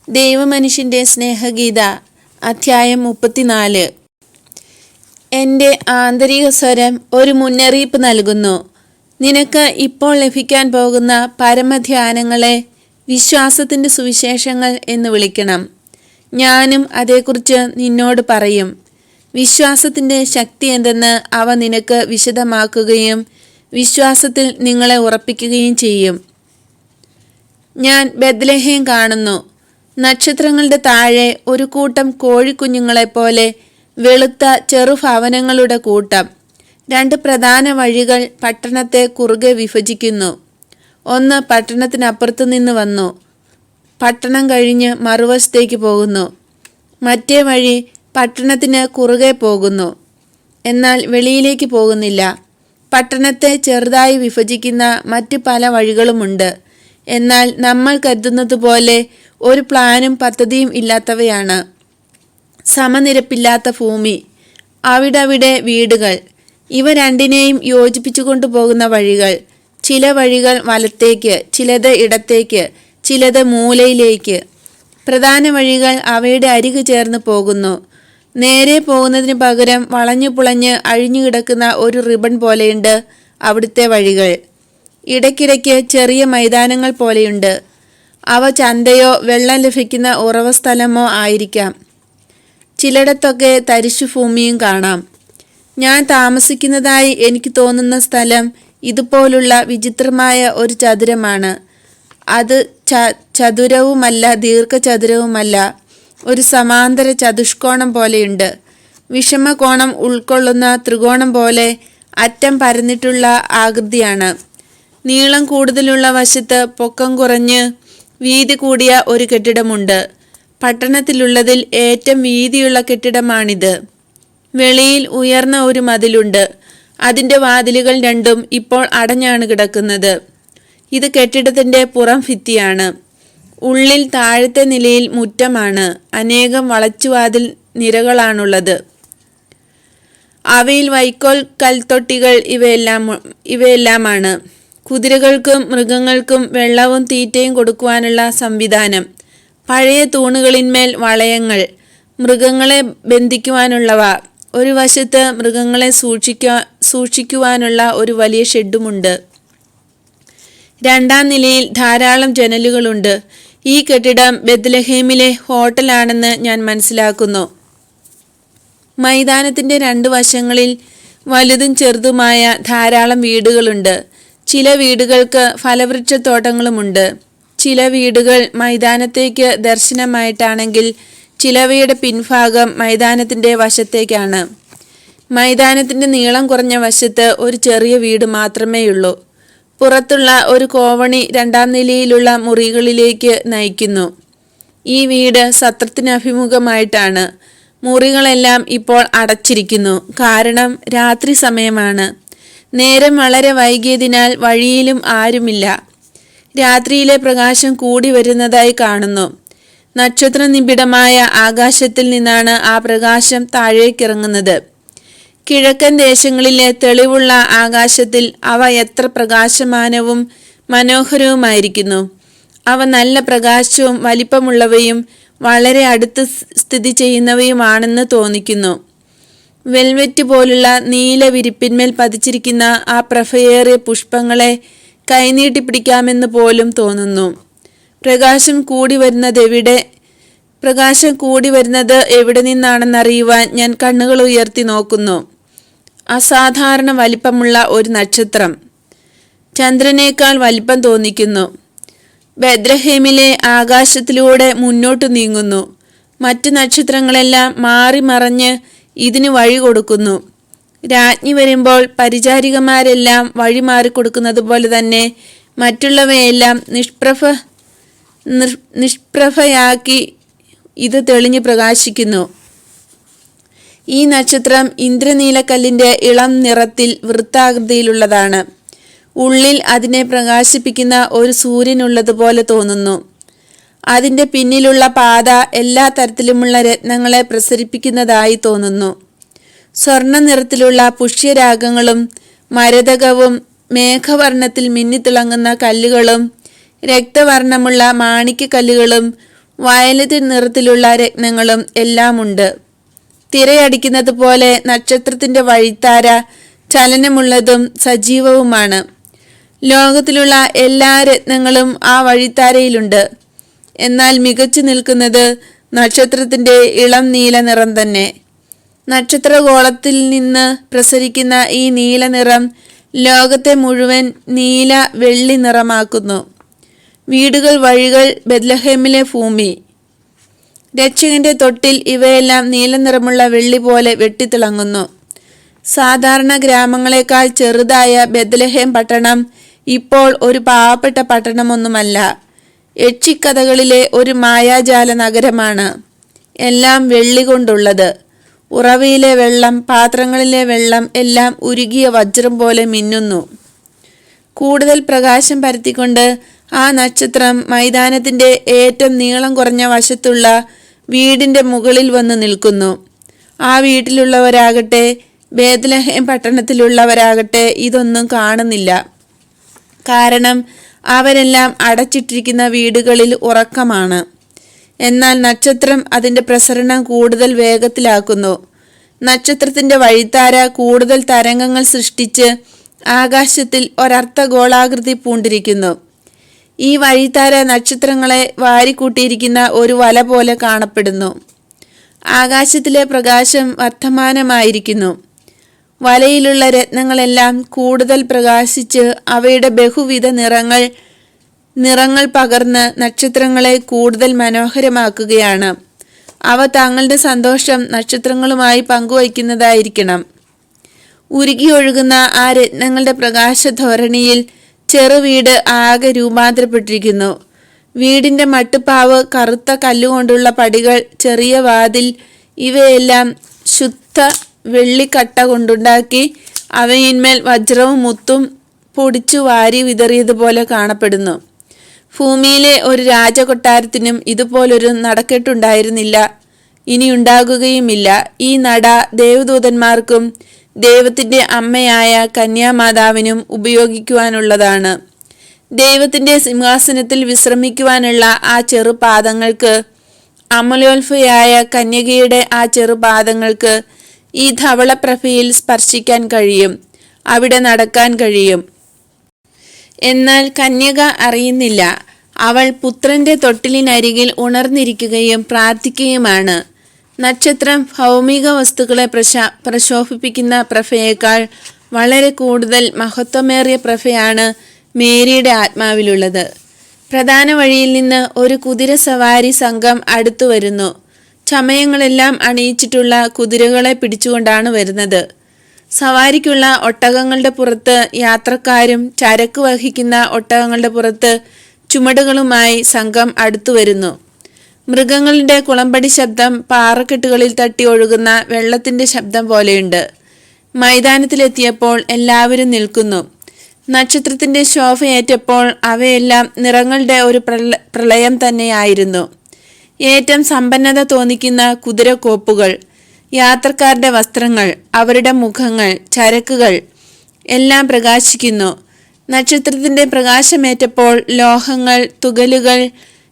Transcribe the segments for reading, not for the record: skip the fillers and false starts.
ദൈവമനുഷ്യൻ്റെ സ്നേഹഗീത അധ്യായം 34. എൻ്റെ ആന്തരിക സ്വരം ഒരു മുന്നറിയിപ്പ് നൽകുന്നു. നിനക്ക് ഇപ്പോൾ ലഭിക്കാൻ പോകുന്ന പരമധ്യാനങ്ങളെ വിശ്വാസത്തിൻ്റെ സുവിശേഷങ്ങൾ എന്ന് വിളിക്കണം. ഞാനും അതേക്കുറിച്ച് നിന്നോട് പറയും. വിശ്വാസത്തിൻ്റെ ശക്തി എന്തെന്ന് അവ നിനക്ക് വിശദമാക്കുകയും വിശ്വാസത്തിൽ നിങ്ങളെ ഉറപ്പിക്കുകയും ചെയ്യും. ഞാൻ ബെത്ലഹേം കാണുന്നു. നക്ഷത്രങ്ങളുടെ താഴെ ഒരു കൂട്ടം കോഴിക്കുഞ്ഞുങ്ങളെപ്പോലെ വെളുത്ത ചെറുഭവനങ്ങളുടെ കൂട്ടം. 2 പ്രധാന വഴികൾ പട്ടണത്തെ കുറുകെ വിഭജിക്കുന്നു. ഒന്ന് പട്ടണത്തിനപ്പുറത്തു നിന്ന് വന്നു പട്ടണം കഴിഞ്ഞ് മറുവശത്തേക്ക് പോകുന്നു. മറ്റേ വഴി പട്ടണത്തിന് കുറുകെ പോകുന്നു, എന്നാൽ വെളിയിലേക്ക് പോകുന്നില്ല. പട്ടണത്തെ ചെറുതായി വിഭജിക്കുന്ന മറ്റ് പല വഴികളുമുണ്ട്, എന്നാൽ നമ്മൾ കരുതുന്നത് പോലെ ഒരു പ്ലാനും പദ്ധതിയും ഇല്ലാത്തവയാണ്. സമനിരപ്പില്ലാത്ത ഭൂമി, അവിടവിടെ വീടുകൾ, ഇവ രണ്ടിനെയും യോജിപ്പിച്ചു കൊണ്ടുപോകുന്ന വഴികൾ. ചില വഴികൾ വലത്തേക്ക്, ചിലത് ഇടത്തേക്ക്, ചിലത് മൂലയിലേക്ക്. പ്രധാന വഴികൾ അവയുടെ അരികു ചേർന്ന് പോകുന്നു. നേരെ പോകുന്നതിന് പകരം വളഞ്ഞു പുളഞ്ഞ് അഴിഞ്ഞു കിടക്കുന്ന ഒരു റിബൺ പോലെയുണ്ട് അവിടുത്തെ വഴികൾ. ഇടയ്ക്കിടയ്ക്ക് ചെറിയ മൈതാനങ്ങൾ പോലെയുണ്ട്. അവ ചന്തയോ വെള്ളം ലഭിക്കുന്ന ഉറവ സ്ഥലമോ ആയിരിക്കാം. ചിലയിടത്തൊക്കെ തരിശുഭൂമിയും കാണാം. ഞാൻ താമസിക്കുന്നതായി എനിക്ക് തോന്നുന്ന സ്ഥലം ഇതുപോലുള്ള വിചിത്രമായ ഒരു ചതുരമാണ്. അത് ചതുരവുമല്ല, ദീർഘചതുരവുമല്ല, ഒരു സമാന്തര ചതുഷ്കോണം പോലെയുണ്ട്. വിഷമകോണം ഉൾക്കൊള്ളുന്ന ത്രികോണം പോലെ അറ്റം പരന്നിട്ടുള്ള ആകൃതിയാണ്. നീളം കൂടുതലുള്ള വശത്ത് പൊക്കം കുറഞ്ഞ് വീതി കൂടിയ ഒരു കെട്ടിടമുണ്ട്. പട്ടണത്തിലുള്ളതിൽ ഏറ്റവും വീതിയുള്ള കെട്ടിടമാണിത്. വെളിയിൽ ഉയർന്ന ഒരു മതിലുണ്ട്. അതിൻ്റെ വാതിലുകൾ രണ്ടും ഇപ്പോൾ അടഞ്ഞാണ് കിടക്കുന്നത്. ഇത് കെട്ടിടത്തിൻ്റെ പുറം ഭിത്തിയാണ്. ഉള്ളിൽ താഴത്തെ നിലയിൽ മുറ്റമാണ്. അനേകം വളച്ചുവാതിൽ നിരകളാണുള്ളത്. അവയിൽ വൈക്കോൽ കൽത്തൊട്ടികൾ ഇവയെല്ലാമാണ്. കുതിരകൾക്കും മൃഗങ്ങൾക്കും വെള്ളവും തീറ്റയും കൊടുക്കുവാനുള്ള സംവിധാനം. പഴയ തൂണുകളിന്മേൽ വളയങ്ങൾ, മൃഗങ്ങളെ ബന്ധിക്കുവാനുള്ളവ. ഒരു വശത്ത് മൃഗങ്ങളെ സൂക്ഷിക്കുവാനുള്ള ഒരു വലിയ ഷെഡുമുണ്ട്. 2-ാം നിലയിൽ ധാരാളം ജനലുകളുണ്ട്. ഈ കെട്ടിടം ബെത്ലഹേമിലെ ഹോട്ടലാണെന്ന് ഞാൻ മനസ്സിലാക്കുന്നു. മൈതാനത്തിൻ്റെ 2 വശങ്ങളിൽ വലുതും ചെറുതുമായ ധാരാളം വീടുകളുണ്ട്. ചില വീടുകൾക്ക് ഫലവൃക്ഷത്തോട്ടങ്ങളുമുണ്ട്. ചില വീടുകൾ മൈതാനത്തേക്ക് ദർശനമായിട്ടാണെങ്കിൽ ചിലവയുടെ പിൻഭാഗം മൈതാനത്തിൻ്റെ വശത്തേക്കാണ്. മൈതാനത്തിൻ്റെ നീളം കുറഞ്ഞ വശത്ത് ഒരു ചെറിയ വീട് മാത്രമേയുള്ളൂ. പുറത്തുള്ള ഒരു കോവണി 2-ാം നിലയിലുള്ള മുറികളിലേക്ക് നയിക്കുന്നു. ഈ വീട് സത്രത്തിന് അഭിമുഖമായിട്ടാണ്. മുറികളെല്ലാം ഇപ്പോൾ അടച്ചിരിക്കുന്നു, കാരണം രാത്രി സമയമാണ്. നേരം വളരെ വൈകിയതിനാൽ വഴിയിലും ആരുമില്ല. രാത്രിയിലെ പ്രകാശം കൂടി വരുന്നതായി കാണുന്നു. നക്ഷത്രനിബിഡമായ ആകാശത്തിൽ നിന്നാണ് ആ പ്രകാശം താഴേക്കിറങ്ങുന്നത്. കിഴക്കൻ ദേശങ്ങളിലെ തെളിവുള്ള ആകാശത്തിൽ അവ എത്ര പ്രകാശമാനവും മനോഹരവുമായിരിക്കുന്നു. അവ നല്ല പ്രകാശവും വലിപ്പമുള്ളവയും വളരെ അടുത്ത് സ്ഥിതി ചെയ്യുന്നവയുമാണെന്ന് തോന്നിക്കുന്നു. വെൽവെറ്റ് പോലുള്ള നീല വിരിപ്പിന്മേൽ പതിച്ചിരിക്കുന്ന ആ പ്രഭയേറിയ പുഷ്പങ്ങളെ കൈനീട്ടി പിടിക്കാമെന്ന് പോലും തോന്നുന്നു. പ്രകാശം കൂടി വരുന്നത് എവിടെ നിന്നാണെന്നറിയുവാൻ ഞാൻ കണ്ണുകൾ ഉയർത്തി നോക്കുന്നു. അസാധാരണ വലിപ്പമുള്ള ഒരു നക്ഷത്രം ചന്ദ്രനേക്കാൾ വലിപ്പം തോന്നിക്കുന്നു. ബെത്ലഹേമിലെ ആകാശത്തിലൂടെ മുന്നോട്ട് നീങ്ങുന്നു. മറ്റു നക്ഷത്രങ്ങളെല്ലാം മാറി മറഞ്ഞ് ഇതിന് വഴി കൊടുക്കുന്നു. രാജ്ഞി വരുമ്പോൾ പരിചാരികമാരെല്ലാം വഴി മാറിക്കൊടുക്കുന്നത് പോലെ തന്നെ മറ്റുള്ളവയെല്ലാം നിഷ്പ്രഭയാക്കി ഇത് തെളിഞ്ഞു പ്രകാശിക്കുന്നു. ഈ നക്ഷത്രം ഇന്ദ്രനീലക്കല്ലിൻ്റെ ഇളം നിറത്തിൽ വൃത്താകൃതിയിലുള്ളതാണ്. ഉള്ളിൽ അതിനെ പ്രകാശിപ്പിക്കുന്ന ഒരു സൂര്യനുള്ളതുപോലെ തോന്നുന്നു. അതിൻ്റെ പിന്നിലുള്ള പാത എല്ലാ തരത്തിലുമുള്ള രത്നങ്ങളെ പ്രസരിപ്പിക്കുന്നതായി തോന്നുന്നു. സ്വർണ്ണ നിറത്തിലുള്ള പുഷ്യരാഗങ്ങളും മരതകവും മേഘവർണ്ണത്തിൽ മിന്നിത്തിളങ്ങുന്ന കല്ലുകളും രക്തവർണ്ണമുള്ള മാണിക്യക്കല്ലുകളും വയലറ്റ് നിറത്തിലുള്ള രത്നങ്ങളും എല്ലാമുണ്ട്. തിരയടിക്കുന്നത് പോലെ നക്ഷത്രത്തിന്റെ വഴിത്താര ചലനമുള്ളതും സജീവവുമാണ്. ലോകത്തിലുള്ള എല്ലാ രത്നങ്ങളും ആ വഴിത്താരയിലുണ്ട്. എന്നാൽ മികച്ചു നിൽക്കുന്നത് നക്ഷത്രത്തിന്റെ ഇളം നീല നിറം തന്നെ. നക്ഷത്രഗോളത്തിൽ നിന്ന് പ്രസരിക്കുന്ന ഈ നീല നിറം ലോകത്തെ മുഴുവൻ നീല വെള്ളി നിറമാക്കുന്നു. വീടുകൾ, വഴികൾ, ബെത്ലഹേമിലെ ഭൂമി, രക്ഷകന്റെ തൊട്ടിൽ ഇവയെല്ലാം നീല നിറമുള്ള വെള്ളി പോലെ വെട്ടിത്തിളങ്ങുന്നു. സാധാരണ ഗ്രാമങ്ങളെക്കാൾ ചെറുതായ ബെത്ലഹേം പട്ടണം ഇപ്പോൾ ഒരു പാവപ്പെട്ട പട്ടണമൊന്നുമല്ല. യക്ഷിക്കഥകളിലെ ഒരു മായാജാല നഗരമാണ്. എല്ലാം വെള്ളി കൊണ്ടുള്ളത്. ഉറവയിലെ വെള്ളം, പാത്രങ്ങളിലെ വെള്ളം എല്ലാം ഉരുകിയ വജ്രം പോലെ മിന്നുന്നു. കൂടുതൽ പ്രകാശം പരത്തിക്കൊണ്ട് ആ നക്ഷത്രം മൈതാനത്തിന്റെ ഏറ്റവും നീളം കുറഞ്ഞ വശത്തുള്ള വീടിന്റെ മുകളിൽ വന്ന് നിൽക്കുന്നു. ആ വീട്ടിലുള്ളവരാകട്ടെ ബേത്ലഹേം പട്ടണത്തിലുള്ളവരാകട്ടെ ഇതൊന്നും കാണുന്നില്ല. കാരണം അവരെല്ലാം അടച്ചിട്ടിരിക്കുന്ന വീടുകളിൽ ഉറക്കമാണ്. എന്നാൽ നക്ഷത്രം അതിന്റെ പ്രസരണം കൂടുതൽ വേഗത്തിലാക്കുന്നു. നക്ഷത്രത്തിന്റെ വഴിത്താര കൂടുതൽ തരംഗങ്ങൾ സൃഷ്ടിച്ച് ആകാശത്തിൽ ഒരർദ്ധഗോളാകൃതി പൂണ്ടിരിക്കുന്നു. ഈ വഴിത്താര നക്ഷത്രങ്ങളെ വാരിക്കൂട്ടിയിരിക്കുന്ന ഒരു വല പോലെ കാണപ്പെടുന്നു. ആകാശത്തിലെ പ്രകാശം വർദ്ധമാനമായിരിക്കുന്നു. വലയിലുള്ള രത്നങ്ങളെല്ലാം കൂടുതൽ പ്രകാശിച്ച് അവയുടെ ബഹുവിധ നിറങ്ങൾ പകർന്ന് നക്ഷത്രങ്ങളെ കൂടുതൽ മനോഹരമാക്കുകയാണ്. അവ തങ്ങളുടെ സന്തോഷം നക്ഷത്രങ്ങളുമായി പങ്കുവയ്ക്കുന്നതായിരിക്കണം. ഉരുകിയൊഴുകുന്ന ആ രത്നങ്ങളുടെ പ്രകാശധോരണിയിൽ ചെറുവീട് ആകെ രൂപാന്തരപ്പെട്ടിരിക്കുന്നു. വീടിന്റെ മട്ടുപ്പാവ്, കറുത്ത കല്ലുകൊണ്ടുള്ള പടികൾ, ചെറിയ വാതിൽ ഇവയെല്ലാം ശുദ്ധ വെള്ളിക്കട്ട കൊണ്ടുണ്ടാക്കി അവയിന്മേൽ വജ്രവും മുത്തും പൊടിച്ചു വാരി വിതറിയതുപോലെ കാണപ്പെടുന്നു. ഭൂമിയിലെ ഒരു രാജകൊട്ടാരത്തിനും ഇതുപോലൊരു നടക്കെട്ടുണ്ടായിരുന്നില്ല, ഇനിയുണ്ടാകുകയുമില്ല. ഈ നട ദേവദൂതന്മാർക്കും ദൈവത്തിന്റെ അമ്മയായ കന്യാമാതാവിനും ഉപയോഗിക്കുവാനുള്ളതാണ്. ദൈവത്തിന്റെ സിംഹാസനത്തിൽ വിശ്രമിക്കുവാനുള്ള ആ ചെറുപാദങ്ങൾക്ക്, അമലോത്ഭയായ കന്യകയുടെ ആ ചെറുപാദങ്ങൾക്ക് ഈ ധവളപ്രഭയിൽ സ്പർശിക്കാൻ കഴിയും, അവിടെ നടക്കാൻ കഴിയും. എന്നാൽ കന്യക അറിയുന്നില്ല. അവൾ പുത്രന്റെ തൊട്ടിലിനരികിൽ ഉണർന്നിരിക്കുകയും പ്രാർത്ഥിക്കുകയുമാണ്. നക്ഷത്രം ഭൗമിക വസ്തുക്കളെ പ്രശോഭിപ്പിക്കുന്ന പ്രഭയേക്കാൾ വളരെ കൂടുതൽ മഹത്വമേറിയ പ്രഭയാണ് മേരിയുടെ ആത്മാവിലുള്ളത്. പ്രധാന വഴിയിൽ നിന്ന് ഒരു കുതിര സവാരി സംഘം അടുത്തു വരുന്നു. ചമയങ്ങളെല്ലാം അണിയിച്ചിട്ടുള്ള കുതിരകളെ പിടിച്ചുകൊണ്ടാണ് വരുന്നത്. സവാരിക്കുള്ള ഒട്ടകങ്ങളുടെ പുറത്ത് യാത്രക്കാരും ചരക്ക് വഹിക്കുന്ന ഒട്ടകങ്ങളുടെ പുറത്ത് ചുമടുകളുമായി സംഘം അടുത്തു വരുന്നു. മൃഗങ്ങളുടെ കുളമ്പടി ശബ്ദം പാറക്കെട്ടുകളിൽ തട്ടി ഒഴുകുന്ന വെള്ളത്തിന്റെ ശബ്ദം പോലെയുണ്ട്. മൈതാനത്തിലെത്തിയപ്പോൾ എല്ലാവരും നിൽക്കുന്നു. നക്ഷത്രത്തിന്റെ ശോഭയേറ്റപ്പോൾ അവയെല്ലാം നിറങ്ങളുടെ ഒരു പ്രളയം തന്നെയായിരുന്നു. ഏറ്റവും സമ്പന്നത തോന്നിക്കുന്ന കുതിരക്കോപ്പുകൾ, യാത്രക്കാരുടെ വസ്ത്രങ്ങൾ, അവരുടെ മുഖങ്ങൾ, ചരക്കുകൾ എല്ലാം പ്രകാശിക്കുന്നു. നക്ഷത്രത്തിന്റെ പ്രകാശമേറ്റപ്പോൾ ലോഹങ്ങൾ, തുകലുകൾ,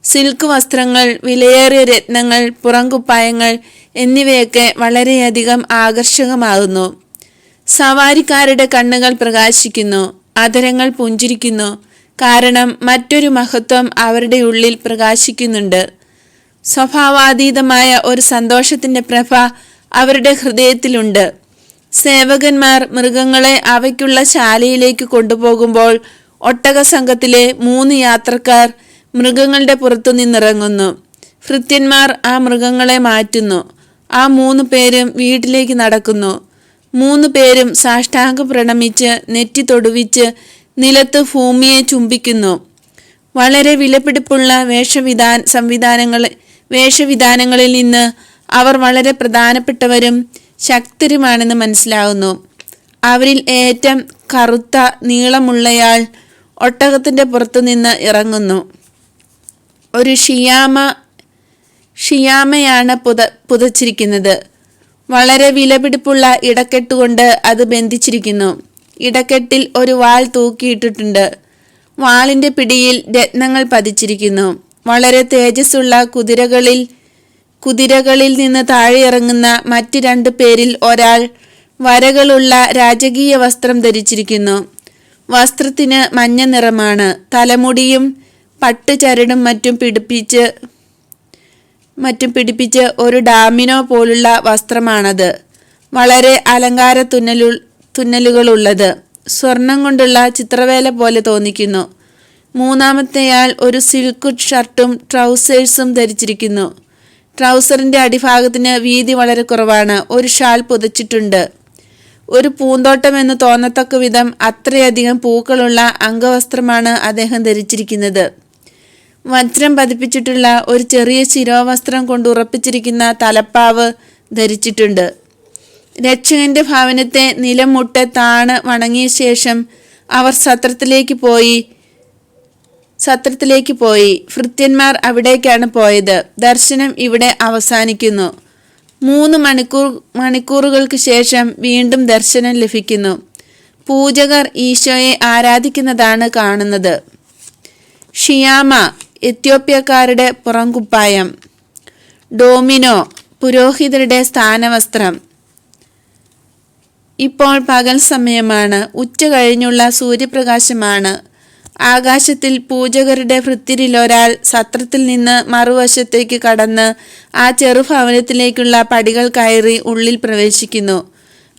സിൽക്ക് വസ്ത്രങ്ങൾ, വിലയേറിയ രത്നങ്ങൾ, പുറംകുപ്പായങ്ങൾ എന്നിവയൊക്കെ വളരെയധികം ആകർഷകമാകുന്നു. സവാരിക്കാരുടെ കണ്ണുകൾ പ്രകാശിക്കുന്നു, അധരങ്ങൾ പുഞ്ചിരിക്കുന്നു. കാരണം മറ്റൊരു മഹത്വം അവരുടെ ഉള്ളിൽ പ്രകാശിക്കുന്നുണ്ട്. സ്വഭാവാതീതമായ ഒരു സന്തോഷത്തിന്റെ പ്രഭ അവരുടെ ഹൃദയത്തിലുണ്ട്. സേവകന്മാർ മൃഗങ്ങളെ അവയ്ക്കുള്ള ശാലയിലേക്ക് കൊണ്ടുപോകുമ്പോൾ ഒട്ടക സംഘത്തിലെ 3 യാത്രക്കാർ മൃഗങ്ങളുടെ പുറത്തു നിന്നിറങ്ങുന്നു. ഭൃത്യന്മാർ ആ മൃഗങ്ങളെ മാറ്റുന്നു. ആ 3 പേരും വീട്ടിലേക്ക് നടക്കുന്നു. 3 പേരും സാഷ്ടാംഗം പ്രണമിച്ച് നെറ്റി തൊടുവിച്ച് നിലത്ത് ഭൂമിയെ ചുംബിക്കുന്നു. വളരെ വിലപിടിപ്പുള്ള വേഷവിധാനങ്ങളിൽ നിന്ന് അവർ വളരെ പ്രധാനപ്പെട്ടവരും ശക്തരുമാണെന്ന് മനസ്സിലാകുന്നു. അവരിൽ ഏറ്റവും കറുത്ത നീളമുള്ളയാൾ ഒട്ടകത്തിന്റെ പുറത്തുനിന്ന് ഇറങ്ങുന്നു. ഒരു ഷിയാമയാണ് പുതച്ചിരിക്കുന്നത്. വളരെ വിലപിടിപ്പുള്ള ഇടക്കെട്ടുകൊണ്ട് അത് ബന്ധിച്ചിരിക്കുന്നു. ഇടക്കെട്ടിൽ ഒരു വാൾ തൂക്കിയിട്ടിട്ടുണ്ട്. വാളിന്റെ പിടിയിൽ രത്നങ്ങൾ പതിച്ചിരിക്കുന്നു. വളരെ തേജസ്സുള്ള കുതിരകളിൽ നിന്ന് താഴെ ഇറങ്ങുന്ന മറ്റ് 2 പേരിൽ ഒരാൾ വരകളുള്ള രാജകീയ വസ്ത്രം ധരിച്ചിരിക്കുന്നു. വസ്ത്രത്തിന് മഞ്ഞ നിറമാണ്. തലമുടിയും പട്ടുചരടും മറ്റും പിടിപ്പിച്ച് ഒരു ഡാമിനോ പോലുള്ള വസ്ത്രമാണത്. വളരെ അലങ്കാര തുന്നലുകളുള്ളത്. സ്വർണം കൊണ്ടുള്ള ചിത്രവേല പോലെ തോന്നിക്കുന്നു. മൂന്നാമത്തെയാൾ ഒരു സിൽക്ക് ഷർട്ടും ട്രൗസേഴ്സും ധരിച്ചിരിക്കുന്നു. ട്രൗസറിന്റെ അടിഭാഗത്തിന് വീതി വളരെ കുറവാണ്. ഒരു ഷാൾ പുതച്ചിട്ടുണ്ട്. ഒരു പൂന്തോട്ടം എന്ന് തോന്നത്തക്ക വിധം അത്രയധികം പൂക്കളുള്ള അംഗവസ്ത്രമാണ് അദ്ദേഹം ധരിച്ചിരിക്കുന്നത്. വജ്രം പതിപ്പിച്ചിട്ടുള്ള ഒരു ചെറിയ ശിരോവസ്ത്രം കൊണ്ട് ഉറപ്പിച്ചിരിക്കുന്ന തലപ്പാവ് ധരിച്ചിട്ടുണ്ട്. രക്ഷകന്റെ ഭവനത്തെ നിലം മുട്ടെ താണ് വണങ്ങിയ ശേഷം അവർ സത്രത്തിലേക്ക് പോയി. ഭൃത്യന്മാർ അവിടേക്കാണ് പോയത്. ദർശനം ഇവിടെ അവസാനിക്കുന്നു. 3 മണിക്കൂറുകൾക്ക് ശേഷം വീണ്ടും ദർശനം ലഭിക്കുന്നു. പൂജകർ ഈശോയെ ആരാധിക്കുന്നതാണ് കാണുന്നത്. ഷിയാമ എത്യോപ്യക്കാരുടെ പുറംകുപ്പായം. ഡോമിനോ പുരോഹിതരുടെ സ്ഥാനവസ്ത്രം. ഇപ്പോൾ പകൽ സമയമാണ്. ഉച്ച കഴിഞ്ഞുള്ള സൂര്യപ്രകാശമാണ്. ആകാശത്തിൽ പൂജകരുടെ ഭൃത്യരിലൊരാൾ സത്രത്തിൽ നിന്ന് മറുവശത്തേക്ക് കടന്ന് ആ ചെറുഭവനത്തിലേക്കുള്ള പടികൾ കയറി ഉള്ളിൽ പ്രവേശിക്കുന്നു.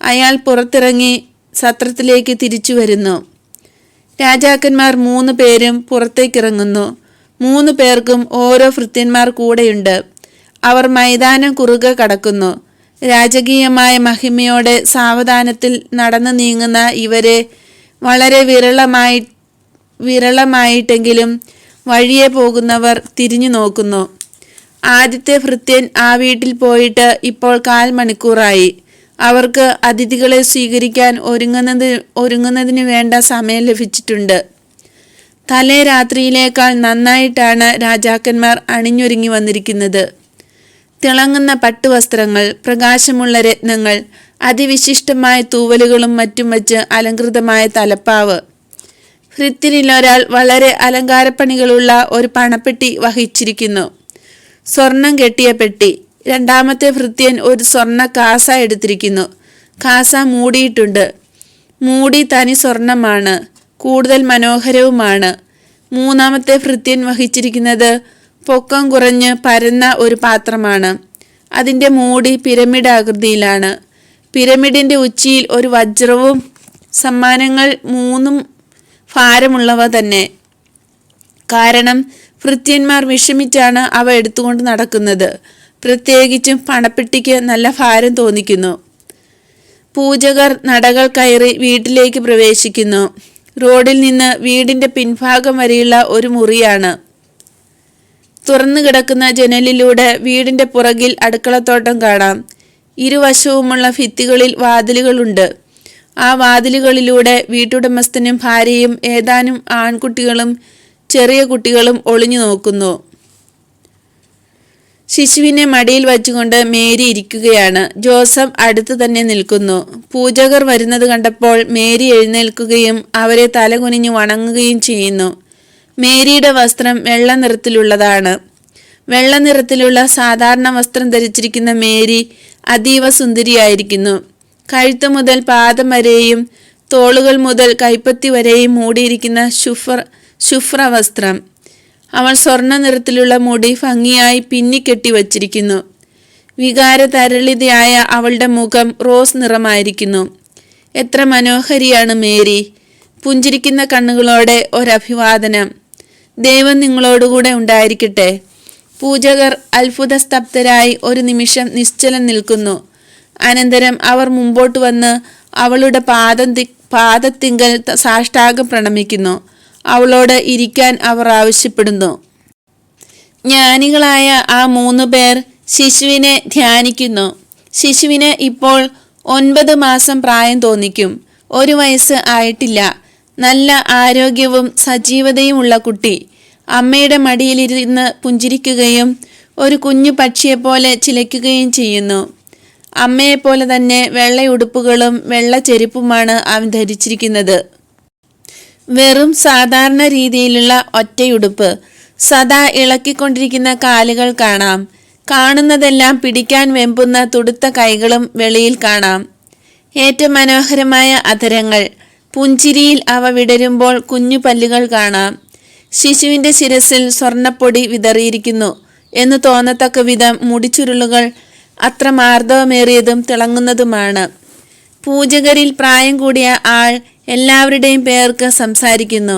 അയാൾ പുറത്തിറങ്ങി സത്രത്തിലേക്ക് തിരിച്ചു വരുന്നു. രാജാക്കന്മാർ 3 പേരും പുറത്തേക്കിറങ്ങുന്നു. 3 പേർക്കും ഓരോ ഭൃത്യന്മാർ കൂടെയുണ്ട്. അവർ മൈതാനം കുറുകെ കടക്കുന്നു. രാജകീയമായ മഹിമയോടെ സാവധാനത്തിൽ നടന്നു നീങ്ങുന്ന ഇവരെ വളരെ വിരളമായിട്ടെങ്കിലും വഴിയെ പോകുന്നവർ തിരിഞ്ഞു നോക്കുന്നു. ആദ്യത്തെ ഭൃത്യൻ ആ വീട്ടിൽ പോയിട്ട് ഇപ്പോൾ 1/4 മണിക്കൂറായി. അവർക്ക് അതിഥികളെ സ്വീകരിക്കാൻ ഒരുങ്ങുന്നതിന് വേണ്ട സമയം ലഭിച്ചിട്ടുണ്ട്. തലേ രാത്രിയിലേക്കാൾ നന്നായിട്ടാണ് രാജാക്കന്മാർ അണിഞ്ഞൊരുങ്ങി വന്നിരിക്കുന്നത്. തിളങ്ങുന്ന പട്ടുവസ്ത്രങ്ങൾ, പ്രകാശമുള്ള രത്നങ്ങൾ, അതിവിശിഷ്ടമായ തൂവലുകളും മറ്റും വച്ച് അലങ്കൃതമായ തലപ്പാവ്. ഭൃത്യരിലൊരാൾ വളരെ അലങ്കാരപ്പണികളുള്ള ഒരു പണപ്പെട്ടി വഹിച്ചിരിക്കുന്നു. സ്വർണം കെട്ടിയ പെട്ടി. രണ്ടാമത്തെ ഭൃത്യൻ ഒരു സ്വർണ്ണ കാസ എടുത്തിരിക്കുന്നു. കാസ മൂടിയിട്ടുണ്ട്. മൂടി തനി സ്വർണമാണ്. കൂടുതൽ മനോഹരവുമാണ്. മൂന്നാമത്തെ ഭൃത്യൻ വഹിച്ചിരിക്കുന്നത് പൊക്കം കുറഞ്ഞ് പരന്ന ഒരു പാത്രമാണ്. അതിൻ്റെ മൂടി പിരമിഡ് ആകൃതിയിലാണ്. പിരമിഡിൻ്റെ ഉച്ചിയിൽ ഒരു വജ്രവും. സമ്മാനങ്ങൾ 3 ഭാരമുള്ളവ തന്നെ. കാരണം ഭൃത്യന്മാർ വിഷമിച്ചാണ് അവ എടുത്തുകൊണ്ട് നടക്കുന്നത്. പ്രത്യേകിച്ചും പണപ്പെട്ടിക്ക് നല്ല ഭാരം തോന്നിക്കുന്നു. പൂജകർ നടകൾ കയറി വീട്ടിലേക്ക് പ്രവേശിക്കുന്നു. റോഡിൽ നിന്ന് വീടിൻ്റെ പിൻഭാഗം വരെയുള്ള ഒരു മുറിയാണ്. തുറന്നു കിടക്കുന്ന ജനലിലൂടെ വീടിൻ്റെ പുറകിൽ അടുക്കളത്തോട്ടം കാണാം. ഇരുവശവുമുള്ള ഭിത്തികളിൽ വാതിലുകളുണ്ട്. ആ വാതിലുകളിലൂടെ വീട്ടുടമസ്ഥനും ഭാര്യയും ഏതാനും ആൺകുട്ടികളും ചെറിയ കുട്ടികളും ഒളിഞ്ഞു നോക്കുന്നു. ശിശുവിനെ മടിയിൽ വച്ചുകൊണ്ട് മേരി ഇരിക്കുകയാണ്. ജോസഫ് അടുത്ത് തന്നെ നിൽക്കുന്നു. പൂജകർ വരുന്നത് കണ്ടപ്പോൾ മേരി എഴുന്നേൽക്കുകയും അവരെ തലകുനിഞ്ഞു വണങ്ങുകയും ചെയ്യുന്നു. മേരിയുടെ വസ്ത്രം വെള്ള നിറത്തിലുള്ളതാണ്. വെള്ള നിറത്തിലുള്ള സാധാരണ വസ്ത്രം ധരിച്ചിരിക്കുന്ന മേരി അതീവ സുന്ദരിയായിരിക്കുന്നു. കഴുത്ത് മുതൽ പാദം വരെയും തോളുകൾ മുതൽ കൈപ്പത്തി വരെയും മൂടിയിരിക്കുന്ന ശുഭ്ര വസ്ത്രം. അവൾ സ്വർണ്ണ നിറത്തിലുള്ള മുടി ഭംഗിയായി പിന്നിക്കെട്ടി വച്ചിരിക്കുന്നു. വികാരതരളിതയായ അവളുടെ മുഖം റോസ് നിറമായിരിക്കുന്നു. എത്ര മനോഹരിയാണ് മേരി! പുഞ്ചിരിക്കുന്ന കണ്ണുകളോടെ ഒരഭിവാദനം. ദൈവം നിങ്ങളോടുകൂടെ ഉണ്ടായിരിക്കട്ടെ. പൂജകർ അത്ഭുത സ്തബ്ധരായി ഒരു നിമിഷം നിശ്ചലം നിൽക്കുന്നു. അനന്തരം അവർ മുമ്പോട്ട് വന്ന് അവളുടെ പാദത്തിങ്കൽ സാഷ്ടാംഗം പ്രണമിക്കുന്നു. അവളോട് ഇരിക്കാൻ അവർ ആവശ്യപ്പെടുന്നു. ജ്ഞാനികളായ ആ 3 പേർ ശിശുവിനെ ധ്യാനിക്കുന്നു. ശിശുവിന് ഇപ്പോൾ 9 മാസം പ്രായം തോന്നിക്കും. 1 വയസ്സ് ആയിട്ടില്ല. നല്ല ആരോഗ്യവും സജീവതയുമുള്ള കുട്ടി. അമ്മയുടെ മടിയിലിരുന്ന് പുഞ്ചിരിക്കുകയും ഒരു കുഞ്ഞു പക്ഷിയെപ്പോലെ ചിലയ്ക്കുകയും ചെയ്യുന്നു. അമ്മയെപ്പോലെ തന്നെ വെള്ളയുടുപ്പുകളും വെള്ള ചെരുപ്പുമാണ് അവൻ ധരിച്ചിരിക്കുന്നത്. വെറും സാധാരണ രീതിയിലുള്ള ഒറ്റയുടുപ്പ്. സദാ ഇളക്കിക്കൊണ്ടിരിക്കുന്ന കാലുകൾ കാണാം. കാണുന്നതെല്ലാം പിടിക്കാൻ വെമ്പുന്ന തുടുത്ത കൈകളും വെളിയിൽ കാണാം. ഏറ്റവും മനോഹരമായ അധരങ്ങൾ. പുഞ്ചിരിയിൽ അവ വിടരുമ്പോൾ കുഞ്ഞു പല്ലുകൾ കാണാം. ശിശുവിൻ്റെ ശിരസിൽ സ്വർണ്ണപ്പൊടി വിതറിയിരിക്കുന്നു എന്ന് തോന്നത്തക്ക വിധം മുടിച്ചുരുളുകൾ അത്ര മാർദ്ദവമേറിയതും തിളങ്ങുന്നതുമാണ്. പൂജകരിൽ പ്രായം കൂടിയ ആൾ എല്ലാവരുടെയും പേർക്ക് സംസാരിക്കുന്നു.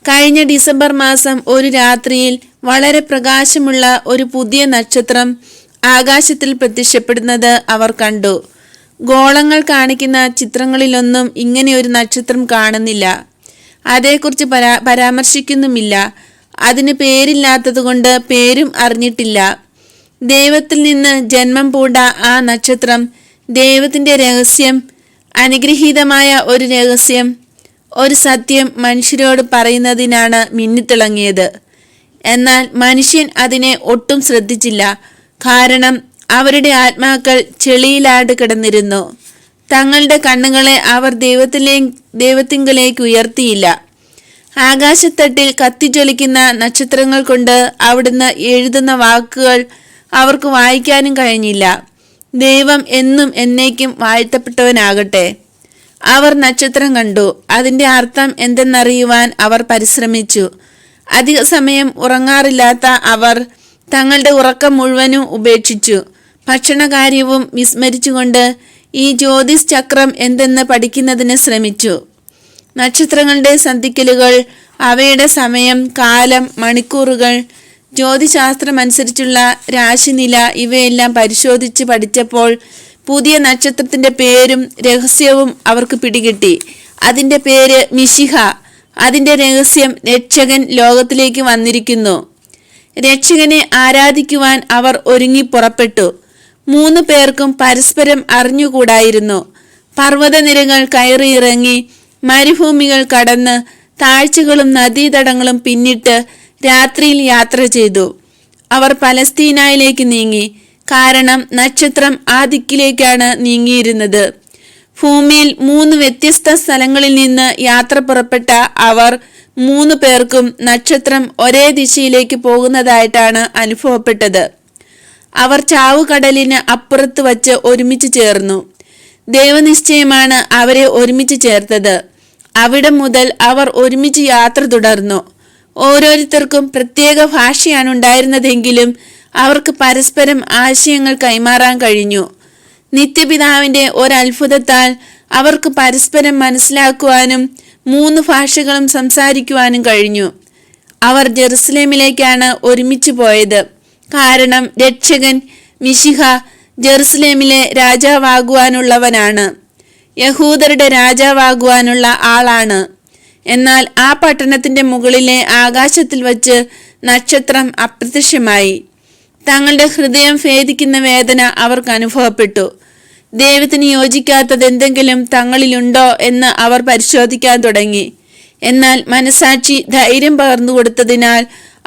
കഴിഞ്ഞ ഡിസംബർ മാസം ഒരു രാത്രിയിൽ വളരെ പ്രകാശമുള്ള ഒരു പുതിയ നക്ഷത്രം ആകാശത്തിൽ പ്രത്യക്ഷപ്പെടുന്നത് അവർ കണ്ടു. ഗോളങ്ങൾ കാണിക്കുന്ന ചിത്രങ്ങളിലൊന്നും ഇങ്ങനെ ഒരു നക്ഷത്രം കാണുന്നില്ല. അതേക്കുറിച്ച് പരാമർശിക്കുന്നുമില്ല. അതിന് പേരില്ലാത്തതുകൊണ്ട് പേരും അറിഞ്ഞിട്ടില്ല. ദൈവത്തിൽ നിന്ന് ജന്മം പൂണ്ട ആ നക്ഷത്രം ദൈവത്തിൻ്റെ രഹസ്യം, അനുഗ്രഹീതമായ ഒരു രഹസ്യം, ഒരു സത്യം മനുഷ്യരോട് പറയുന്നതിനാണ് മിന്നിത്തിളങ്ങിയത്. എന്നാൽ മനുഷ്യൻ അതിനെ ഒട്ടും ശ്രദ്ധിച്ചില്ല. കാരണം അവരുടെ ചെളിയിലാട് കിടന്നിരുന്നു. തങ്ങളുടെ കണ്ണുകളെ അവർ ദൈവത്തിങ്കലേക്ക് ഉയർത്തിയില്ല. ആകാശത്തട്ടിൽ കത്തിജ്വലിക്കുന്ന നക്ഷത്രങ്ങൾ കൊണ്ട് അവിടുന്ന് എഴുതുന്ന വാക്കുകൾ അവർക്ക് വായിക്കാനും കഴിഞ്ഞില്ല. ദൈവം എന്നും എന്നേക്കും വാഴ്ത്തപ്പെട്ടവനാകട്ടെ. അവർ നക്ഷത്രം കണ്ടു. അതിൻ്റെ അർത്ഥം എന്തെന്നറിയുവാൻ അവർ പരിശ്രമിച്ചു. അധിക സമയം ഉറങ്ങാറില്ലാത്ത അവർ തങ്ങളുടെ ഉറക്കം മുഴുവനും ഉപേക്ഷിച്ചു. ഭക്ഷണകാര്യവും വിസ്മരിച്ചുകൊണ്ട് ഈ ജ്യോതിസ് ചക്രം എന്തെന്ന് പഠിക്കുന്നതിന് ശ്രമിച്ചു. നക്ഷത്രങ്ങളുടെ സന്ധിക്കലുകൾ, അവയുടെ സമയം, കാലം, മണിക്കൂറുകൾ, ജ്യോതിശാസ്ത്രമനുസരിച്ചുള്ള രാശിനില ഇവയെല്ലാം പരിശോധിച്ച് പഠിച്ചപ്പോൾ പുതിയ നക്ഷത്രത്തിൻ്റെ പേരും രഹസ്യവും അവർക്ക് പിടികിട്ടി. അതിൻ്റെ പേര് മിശിഹ. അതിൻ്റെ രഹസ്യം രക്ഷകൻ ലോകത്തിലേക്ക് വന്നിരിക്കുന്നു. രക്ഷകനെ ആരാധിക്കുവാൻ അവർ ഒരുങ്ങി പുറപ്പെട്ടു. 3 പേർക്കും പരസ്പരം അറിഞ്ഞുകൂടായിരുന്നു. പർവ്വതനിരകൾ കയറിയിറങ്ങി, മരുഭൂമികൾ കടന്ന്, താഴ്ചകളും നദീതടങ്ങളും പിന്നിട്ട് രാത്രിയിൽ യാത്ര ചെയ്തു. അവർ പലസ്തീനായിലേക്ക് നീങ്ങി. കാരണം നക്ഷത്രം ആ ദിക്കിലേക്കാണ് നീങ്ങിയിരുന്നത്. ഭൂമിയിൽ 3 വ്യത്യസ്ത സ്ഥലങ്ങളിൽ നിന്ന് യാത്ര പുറപ്പെട്ട അവർ 3 പേർക്കും നക്ഷത്രം ഒരേ ദിശയിലേക്ക് പോകുന്നതായിട്ടാണ് അനുഭവപ്പെട്ടത്. അവർ ചാവുകടലിന് അപ്പുറത്ത് വച്ച് ഒരുമിച്ച് ചേർന്നു. ദൈവനിശ്ചയമാണ് അവരെ ഒരുമിച്ച് ചേർത്തത്. അവിടെ മുതൽ അവർ ഒരുമിച്ച് യാത്ര തുടർന്നു. ഓരോരുത്തർക്കും പ്രത്യേക ഭാഷയാണ് ഉണ്ടായിരുന്നതെങ്കിലും അവർക്ക് പരസ്പരം ആശയങ്ങൾ കൈമാറാൻ കഴിഞ്ഞു. നിത്യപിതാവിൻ്റെ ഒരത്ഭുതത്താൽ അവർക്ക് പരസ്പരം മനസ്സിലാക്കുവാനും 3 ഭാഷകളും സംസാരിക്കുവാനും കഴിഞ്ഞു. അവർ ജെറുസലേമിലേക്കാണ് ഒരുമിച്ച് പോയത്. കാരണം രക്ഷകൻ മിശിഹ ജെറുസലേമിലെ രാജാവാകുവാനുള്ളവനാണ്. യഹൂദരുടെ രാജാവാകുവാനുള്ള ആളാണ്. എന്നാൽ ആ പട്ടണത്തിൻ്റെ മുകളിലെ ആകാശത്തിൽ വച്ച് നക്ഷത്രം അപ്രത്യക്ഷമായി. തങ്ങളുടെ ഹൃദയം ഭേദിക്കുന്ന വേദന അവർക്ക് അനുഭവപ്പെട്ടു. ദൈവത്തിന് യോജിക്കാത്തത് എന്തെങ്കിലും തങ്ങളിലുണ്ടോ എന്ന് അവർ പരിശോധിക്കാൻ തുടങ്ങി. എന്നാൽ മനസാക്ഷി ധൈര്യം പകർന്നു കൊടുത്തതിനാൽ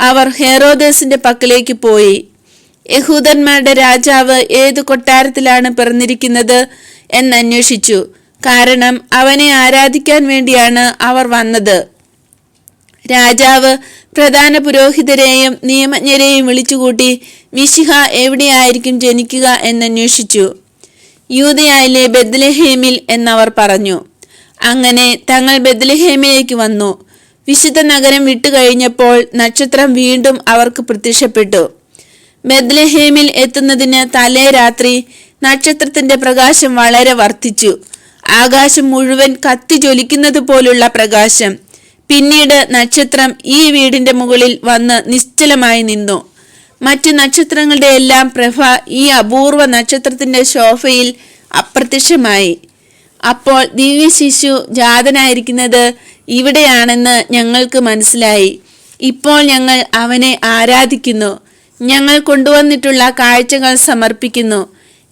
അവർ ഹെറോദേസിന്റെ പക്കലേക്ക് പോയി. യഹൂദന്മാരുടെ രാജാവ് ഏതു കൊട്ടാരത്തിലാണ് പിറന്നിരിക്കുന്നത് എന്നന്വേഷിച്ചു. കാരണം അവനെ ആരാധിക്കാൻ വേണ്ടിയാണ് അവർ വന്നത്. രാജാവ് പ്രധാന പുരോഹിതരെയും നിയമജ്ഞരെയും വിളിച്ചുകൂട്ടി മിശിഹ എവിടെയായിരിക്കും ജനിക്കുക എന്നന്വേഷിച്ചു. യൂദയായിലെ ബെത്ലഹേമിൽ എന്നവർ പറഞ്ഞു. അങ്ങനെ തങ്ങൾ ബെത്ലഹേമിലേക്ക് വന്നു. വിശുദ്ധ നഗരം വിട്ടുകഴിഞ്ഞപ്പോൾ നക്ഷത്രം വീണ്ടും അവർക്ക് പ്രത്യക്ഷപ്പെട്ടു. ബെത്ലഹേമിൽ എത്തുന്നതിന് തലേ രാത്രി നക്ഷത്രത്തിന്റെ പ്രകാശം വളരെ വർദ്ധിച്ചു. ആകാശം മുഴുവൻ കത്തി ജ്വലിക്കുന്നത് പോലുള്ള പ്രകാശം. പിന്നീട് നക്ഷത്രം ഈ വീടിന്റെ മുകളിൽ വന്ന് നിശ്ചലമായി നിന്നു. മറ്റു നക്ഷത്രങ്ങളുടെ എല്ലാം പ്രഭ ഈ അപൂർവ നക്ഷത്രത്തിന്റെ ശോഭയിൽ അപ്രത്യക്ഷമായി. അപ്പോൾ ദിവ്യശിശു ജാതനായിരിക്കുന്നത് ഇവിടെയാണെന്ന് ഞങ്ങൾക്ക് മനസ്സിലായി. ഇപ്പോൾ ഞങ്ങൾ അവനെ ആരാധിക്കുന്നു. ഞങ്ങൾ കൊണ്ടുവന്നിട്ടുള്ള കാഴ്ചകൾ സമർപ്പിക്കുന്നു.